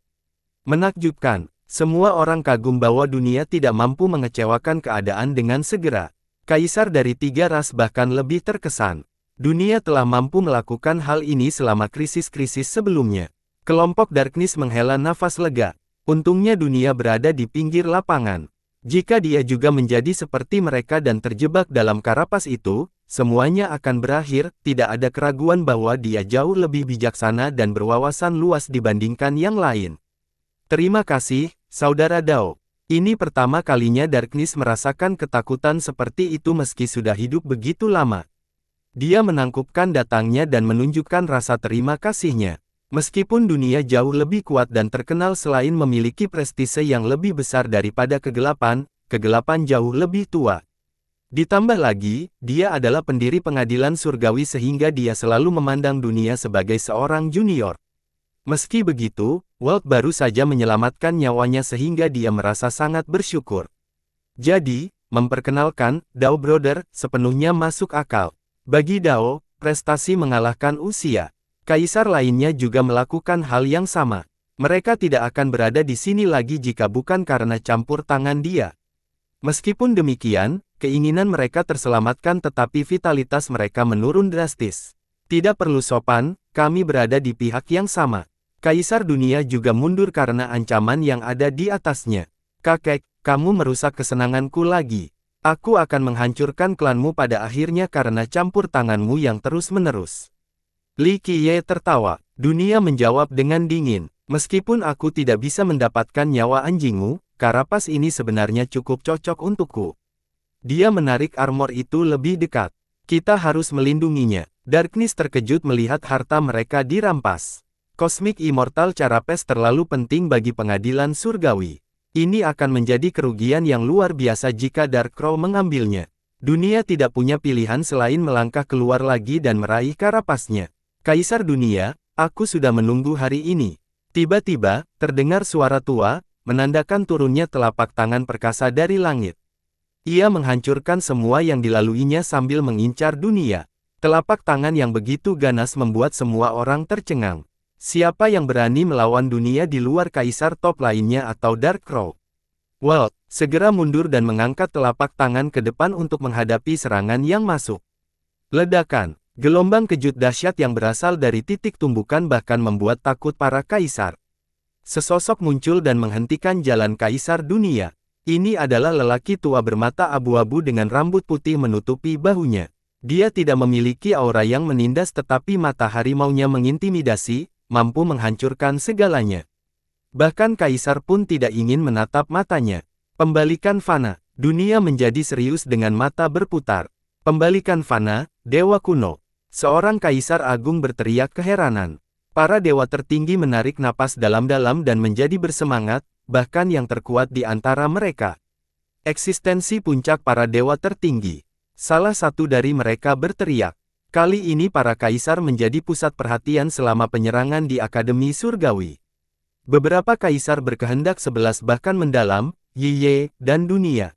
S1: Menakjubkan. Semua orang kagum bahwa dunia tidak mampu mengecewakan keadaan dengan segera. Kaisar dari 3 ras bahkan lebih terkesan. Dunia telah mampu melakukan hal ini selama krisis-krisis sebelumnya. Kelompok Darkness menghela nafas lega. Untungnya dunia berada di pinggir lapangan. Jika dia juga menjadi seperti mereka dan terjebak dalam karapas itu, semuanya akan berakhir, tidak ada keraguan bahwa dia jauh lebih bijaksana dan berwawasan luas dibandingkan yang lain. Terima kasih, Saudara Dao. Ini pertama kalinya Darkness merasakan ketakutan seperti itu meski sudah hidup begitu lama. Dia menangkupkan datangnya dan menunjukkan rasa terima kasihnya. Meskipun dunia jauh lebih kuat dan terkenal selain memiliki prestise yang lebih besar daripada kegelapan, kegelapan jauh lebih tua. Ditambah lagi, dia adalah pendiri pengadilan surgawi sehingga dia selalu memandang dunia sebagai seorang junior. Meski begitu, Walt baru saja menyelamatkan nyawanya sehingga dia merasa sangat bersyukur. Jadi, memperkenalkan, Dao Brother, sepenuhnya masuk akal. Bagi Dao, prestasi mengalahkan usia. Kaisar lainnya juga melakukan hal yang sama. Mereka tidak akan berada di sini lagi jika bukan karena campur tangan dia. Meskipun demikian, keinginan mereka terselamatkan tetapi vitalitas mereka menurun drastis. Tidak perlu sopan, kami berada di pihak yang sama. Kaisar dunia juga mundur karena ancaman yang ada di atasnya. Kakek, kamu merusak kesenanganku lagi. Aku akan menghancurkan klanmu pada akhirnya karena campur tanganmu yang terus-menerus. Li Qiye tertawa. Dunia menjawab dengan dingin. Meskipun aku tidak bisa mendapatkan nyawa anjingmu, karapas ini sebenarnya cukup cocok untukku. Dia menarik armor itu lebih dekat. Kita harus melindunginya. Darkness terkejut melihat harta mereka dirampas. Cosmic Immortal Carapace terlalu penting bagi pengadilan surgawi. Ini akan menjadi kerugian yang luar biasa jika Dark Crow mengambilnya. Dunia tidak punya pilihan selain melangkah keluar lagi dan meraih karapasnya. Kaisar Dunia, aku sudah menunggu hari ini. Tiba-tiba, terdengar suara tua, menandakan turunnya telapak tangan perkasa dari langit. Ia menghancurkan semua yang dilaluinya sambil mengincar dunia. Telapak tangan yang begitu ganas membuat semua orang tercengang. Siapa yang berani melawan dunia di luar kaisar top lainnya atau Dark Crow? Walt, segera mundur dan mengangkat telapak tangan ke depan untuk menghadapi serangan yang masuk. Ledakan, gelombang kejut dahsyat yang berasal dari titik tumbukan bahkan membuat takut para kaisar. Sesosok muncul dan menghentikan jalan kaisar dunia. Ini adalah lelaki tua bermata abu-abu dengan rambut putih menutupi bahunya. Dia tidak memiliki aura yang menindas tetapi mata harimaunya mengintimidasi, mampu menghancurkan segalanya. Bahkan kaisar pun tidak ingin menatap matanya. Pembalikan fana, dunia menjadi serius dengan mata berputar. Pembalikan fana, dewa kuno. Seorang kaisar agung berteriak keheranan. Para dewa tertinggi menarik napas dalam-dalam dan menjadi bersemangat, bahkan yang terkuat di antara mereka. Eksistensi puncak para dewa tertinggi. Salah satu dari mereka berteriak. Kali ini para kaisar menjadi pusat perhatian selama penyerangan di Akademi Surgawi. Beberapa kaisar berkehendak 11 bahkan mendalam, Yiye, dan dunia.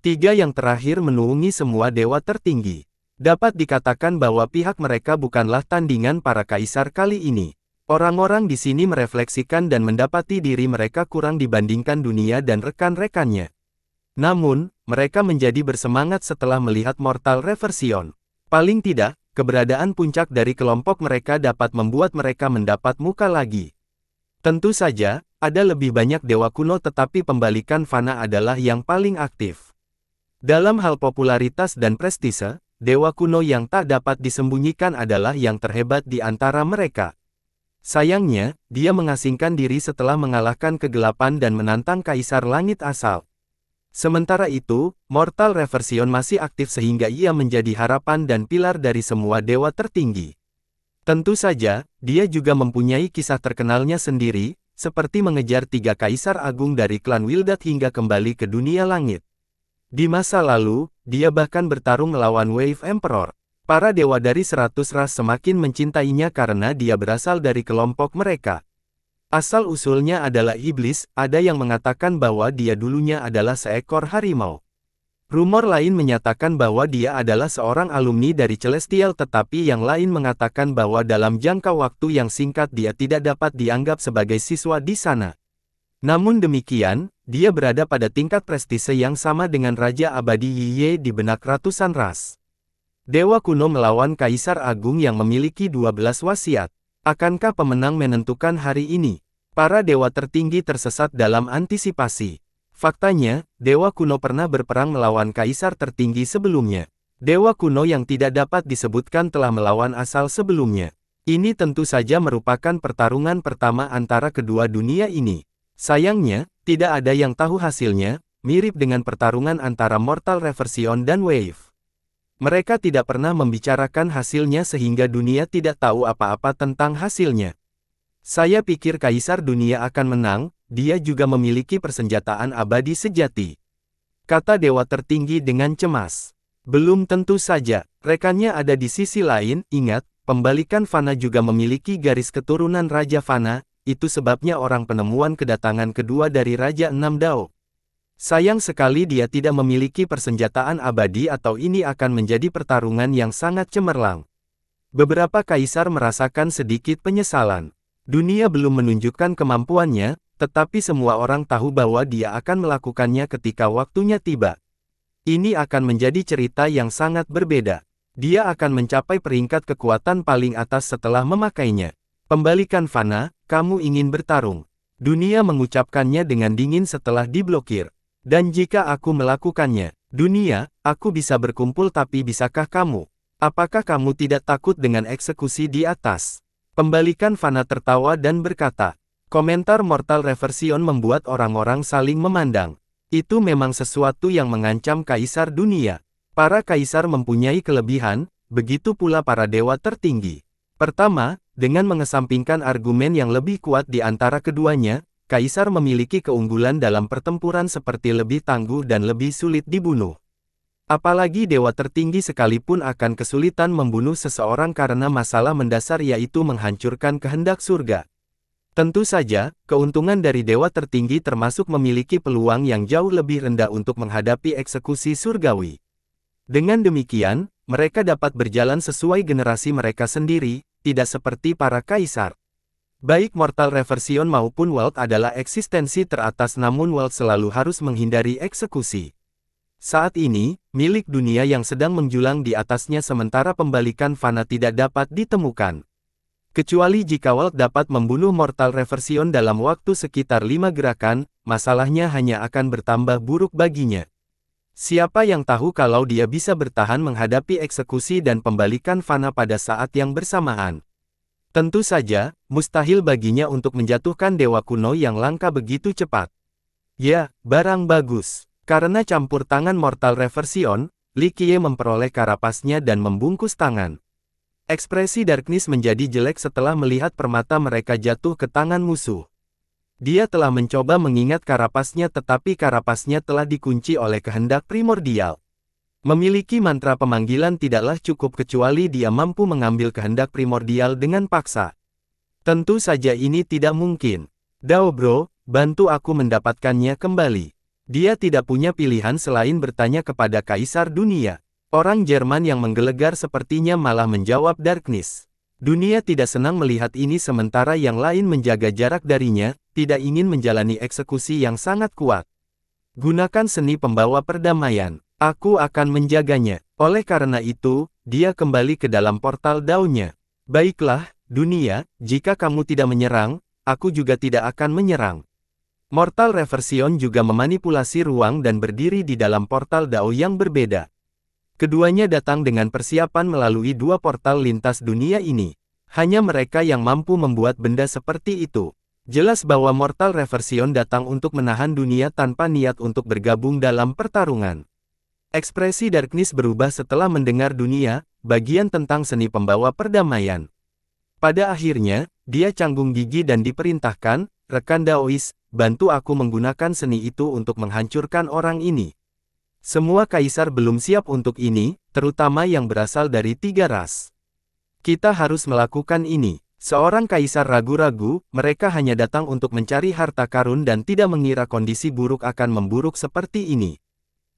S1: 3 yang terakhir menuungi semua dewa tertinggi. Dapat dikatakan bahwa pihak mereka bukanlah tandingan para kaisar kali ini. Orang-orang di sini merefleksikan dan mendapati diri mereka kurang dibandingkan dunia dan rekan-rekannya. Namun, mereka menjadi bersemangat setelah melihat Mortal Reversion. Paling tidak, keberadaan puncak dari kelompok mereka dapat membuat mereka mendapat muka lagi. Tentu saja, ada lebih banyak dewa kuno tetapi pembalikan fana adalah yang paling aktif. Dalam hal popularitas dan prestise, dewa kuno yang tak dapat disembunyikan adalah yang terhebat di antara mereka. Sayangnya, dia mengasingkan diri setelah mengalahkan kegelapan dan menantang kaisar langit asal. Sementara itu, Mortal Reversion masih aktif sehingga ia menjadi harapan dan pilar dari semua dewa tertinggi. Tentu saja, dia juga mempunyai kisah terkenalnya sendiri, seperti mengejar 3 kaisar agung dari klan Wildad hingga kembali ke dunia langit. Di masa lalu, dia bahkan bertarung melawan Wave Emperor. Para dewa dari 100 ras semakin mencintainya karena dia berasal dari kelompok mereka. Asal-usulnya adalah iblis, ada yang mengatakan bahwa dia dulunya adalah seekor harimau. Rumor lain menyatakan bahwa dia adalah seorang alumni dari Celestial tetapi yang lain mengatakan bahwa dalam jangka waktu yang singkat dia tidak dapat dianggap sebagai siswa di sana. Namun demikian, dia berada pada tingkat prestise yang sama dengan Raja Abadi Yiye di benak ratusan ras. Dewa kuno melawan Kaisar Agung yang memiliki 12 wasiat. Akankah pemenang menentukan hari ini? Para dewa tertinggi tersesat dalam antisipasi. Faktanya, dewa kuno pernah berperang melawan kaisar tertinggi sebelumnya. Dewa kuno yang tidak dapat disebutkan telah melawan asal sebelumnya. Ini tentu saja merupakan pertarungan pertama antara kedua dunia ini. Sayangnya, tidak ada yang tahu hasilnya, mirip dengan pertarungan antara Mortal Reversion dan Wave. Mereka tidak pernah membicarakan hasilnya sehingga dunia tidak tahu apa-apa tentang hasilnya. Saya pikir Kaisar Dunia akan menang, dia juga memiliki persenjataan abadi sejati. Kata dewa tertinggi dengan cemas. Belum tentu saja, rekannya ada di sisi lain, ingat, pembalikan fana juga memiliki garis keturunan Raja Fana, itu sebabnya orang penemuan kedatangan kedua dari Raja Enam Dao. Sayang sekali dia tidak memiliki persenjataan abadi atau ini akan menjadi pertarungan yang sangat cemerlang. Beberapa kaisar merasakan sedikit penyesalan. Dunia belum menunjukkan kemampuannya, tetapi semua orang tahu bahwa dia akan melakukannya ketika waktunya tiba. Ini akan menjadi cerita yang sangat berbeda. Dia akan mencapai peringkat kekuatan paling atas setelah memakainya. Pembalikan fana, kamu ingin bertarung. Dunia mengucapkannya dengan dingin setelah diblokir. Dan jika aku melakukannya, dunia, aku bisa berkumpul tapi bisakah kamu? Apakah kamu tidak takut dengan eksekusi di atas? Pembalikan fana tertawa dan berkata, komentar Mortal Reversion membuat orang-orang saling memandang. Itu memang sesuatu yang mengancam Kaisar Dunia. Para kaisar mempunyai kelebihan, begitu pula para dewa tertinggi. Pertama, dengan mengesampingkan argumen yang lebih kuat di antara keduanya, kaisar memiliki keunggulan dalam pertempuran seperti lebih tangguh dan lebih sulit dibunuh. Apalagi dewa tertinggi sekalipun akan kesulitan membunuh seseorang karena masalah mendasar yaitu menghancurkan kehendak surga. Tentu saja, keuntungan dari dewa tertinggi termasuk memiliki peluang yang jauh lebih rendah untuk menghadapi eksekusi surgawi. Dengan demikian, mereka dapat berjalan sesuai generasi mereka sendiri, tidak seperti para kaisar. Baik Mortal Reversion maupun World adalah eksistensi teratas namun World selalu harus menghindari eksekusi. Saat ini, milik dunia yang sedang menjulang di atasnya sementara pembalikan fana tidak dapat ditemukan. Kecuali jika World dapat membunuh Mortal Reversion dalam waktu sekitar 5 gerakan, masalahnya hanya akan bertambah buruk baginya. Siapa yang tahu kalau dia bisa bertahan menghadapi eksekusi dan pembalikan fana pada saat yang bersamaan. Tentu saja, mustahil baginya untuk menjatuhkan dewa kuno yang langka begitu cepat. Ya, barang bagus. Karena campur tangan Mortal Reversion, Li Qiye memperoleh karapasnya dan membungkus tangan. Ekspresi Darkness menjadi jelek setelah melihat permata mereka jatuh ke tangan musuh. Dia telah mencoba mengingat karapasnya tetapi karapasnya telah dikunci oleh kehendak primordial. Memiliki mantra pemanggilan tidaklah cukup kecuali dia mampu mengambil kehendak primordial dengan paksa. Tentu saja ini tidak mungkin. Dao Bro, bantu aku mendapatkannya kembali. Dia tidak punya pilihan selain bertanya kepada Kaisar Dunia. Orang Jerman yang menggelegar sepertinya malah menjawab Darkness. Dunia tidak senang melihat ini sementara yang lain menjaga jarak darinya, tidak ingin menjalani eksekusi yang sangat kuat. Gunakan seni pembawa perdamaian. Aku akan menjaganya. Oleh karena itu, dia kembali ke dalam portal Dao-nya. Baiklah, Dunia, jika kamu tidak menyerang, aku juga tidak akan menyerang. Mortal Reversion juga memanipulasi ruang dan berdiri di dalam portal Dao yang berbeda. Keduanya datang dengan persiapan melalui dua portal lintas dunia ini. Hanya mereka yang mampu membuat benda seperti itu. Jelas bahwa Mortal Reversion datang untuk menahan dunia tanpa niat untuk bergabung dalam pertarungan. Ekspresi Darkness berubah setelah mendengar dunia, bagian tentang seni pembawa perdamaian. Pada akhirnya, dia canggung gigi dan diperintahkan, rekan Daois, bantu aku menggunakan seni itu untuk menghancurkan orang ini. Semua kaisar belum siap untuk ini, terutama yang berasal dari 3 ras. Kita harus melakukan ini. Seorang kaisar ragu-ragu, mereka hanya datang untuk mencari harta karun dan tidak mengira kondisi buruk akan memburuk seperti ini.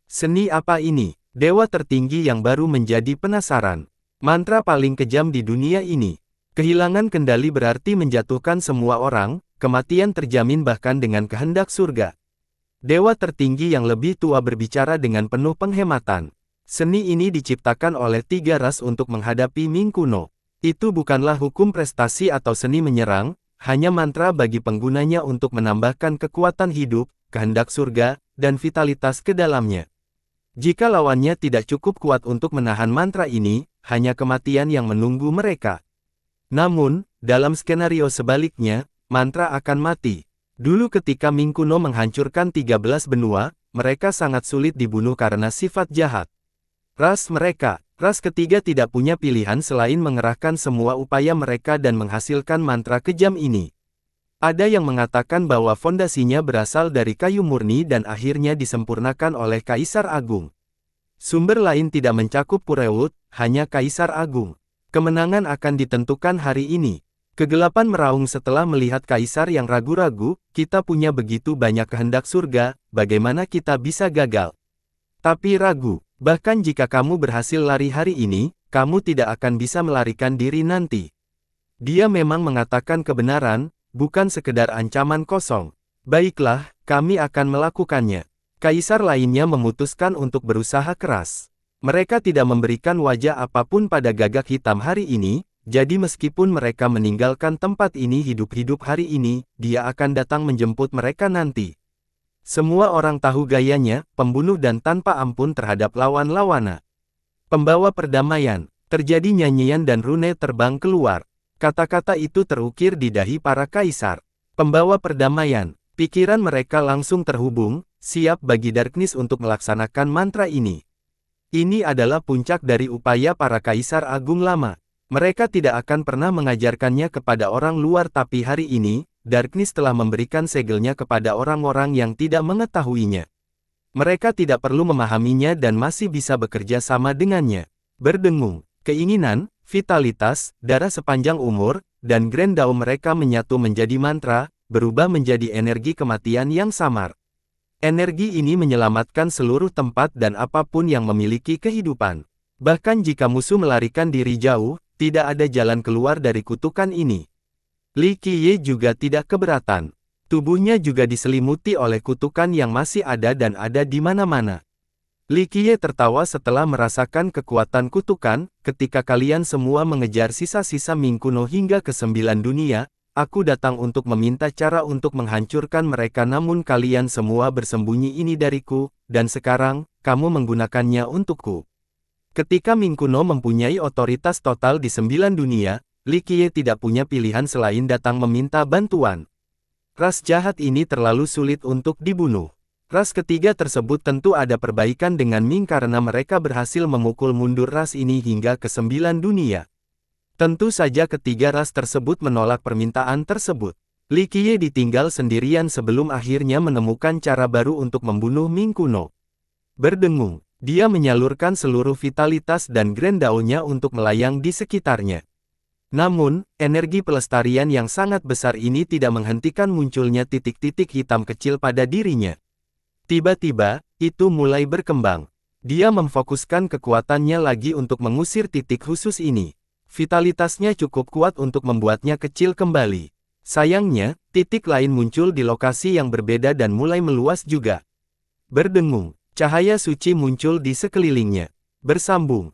S1: Seni apa ini? Dewa tertinggi yang baru menjadi penasaran. Mantra paling kejam di dunia ini. Kehilangan kendali berarti menjatuhkan semua orang, kematian terjamin bahkan dengan kehendak surga. Dewa tertinggi yang lebih tua berbicara dengan penuh penghematan. Seni ini diciptakan oleh 3 ras untuk menghadapi Ming kuno. Itu bukanlah hukum prestasi atau seni menyerang, hanya mantra bagi penggunanya untuk menambahkan kekuatan hidup, kehendak surga, dan vitalitas ke dalamnya. Jika lawannya tidak cukup kuat untuk menahan mantra ini, hanya kematian yang menunggu mereka. Namun, dalam skenario sebaliknya, mantra akan mati. Dulu ketika Ming kuno menghancurkan 13 benua, mereka sangat sulit dibunuh karena sifat jahat. Ras ketiga tidak punya pilihan selain mengerahkan semua upaya mereka dan menghasilkan mantra kejam ini. Ada yang mengatakan bahwa fondasinya berasal dari kayu murni dan akhirnya disempurnakan oleh Kaisar Agung. Sumber lain tidak mencakup Purewut, hanya Kaisar Agung. Kemenangan akan ditentukan hari ini. Kegelapan meraung setelah melihat kaisar yang ragu-ragu, kita punya begitu banyak kehendak surga, bagaimana kita bisa gagal? Tapi ragu, bahkan jika kamu berhasil lari hari ini, kamu tidak akan bisa melarikan diri nanti. Dia memang mengatakan kebenaran, bukan sekedar ancaman kosong. Baiklah, kami akan melakukannya. Kaisar lainnya memutuskan untuk berusaha keras. Mereka tidak memberikan wajah apapun pada Gagak Hitam hari ini, jadi meskipun mereka meninggalkan tempat ini hidup-hidup hari ini, dia akan datang menjemput mereka nanti. Semua orang tahu gayanya, pembunuh dan tanpa ampun terhadap lawan-lawana. Pembawa perdamaian, terjadi nyanyian dan rune terbang keluar. Kata-kata itu terukir di dahi para kaisar. Pembawa perdamaian, pikiran mereka langsung terhubung, siap bagi Darkness untuk melaksanakan mantra ini. Ini adalah puncak dari upaya para kaisar agung lama. Mereka tidak akan pernah mengajarkannya kepada orang luar tapi hari ini, Darkness telah memberikan segelnya kepada orang-orang yang tidak mengetahuinya. Mereka tidak perlu memahaminya dan masih bisa bekerja sama dengannya. Berdengung, keinginan, vitalitas, darah sepanjang umur, dan Grand Dao mereka menyatu menjadi mantra, berubah menjadi energi kematian yang samar. Energi ini menyelamatkan seluruh tempat dan apapun yang memiliki kehidupan. Bahkan jika musuh melarikan diri jauh, tidak ada jalan keluar dari kutukan ini. Li Qiye juga tidak keberatan. Tubuhnya juga diselimuti oleh kutukan yang masih ada dan ada di mana-mana. Li Qiye tertawa setelah merasakan kekuatan kutukan. Ketika kalian semua mengejar sisa-sisa Ming kuno hingga ke 9 dunia, aku datang untuk meminta cara untuk menghancurkan mereka, namun kalian semua bersembunyi ini dariku, dan sekarang, kamu menggunakannya untukku. Ketika Ming kuno mempunyai otoritas total di 9 dunia, Li Qiye tidak punya pilihan selain datang meminta bantuan. Ras jahat ini terlalu sulit untuk dibunuh. Ras ketiga tersebut tentu ada perbaikan dengan Ming karena mereka berhasil memukul mundur ras ini hingga ke 9 dunia. Tentu saja ketiga ras tersebut menolak permintaan tersebut. Li Qiye ditinggal sendirian sebelum akhirnya menemukan cara baru untuk membunuh Ming kuno. Berdengung, dia menyalurkan seluruh vitalitas dan Grand Dao-nya untuk melayang di sekitarnya. Namun, energi pelestarian yang sangat besar ini tidak menghentikan munculnya titik-titik hitam kecil pada dirinya. Tiba-tiba, itu mulai berkembang. Dia memfokuskan kekuatannya lagi untuk mengusir titik khusus ini. Vitalitasnya cukup kuat untuk membuatnya kecil kembali. Sayangnya, titik lain muncul di lokasi yang berbeda dan mulai meluas juga. Berdengung, cahaya suci muncul di sekelilingnya. Bersambung,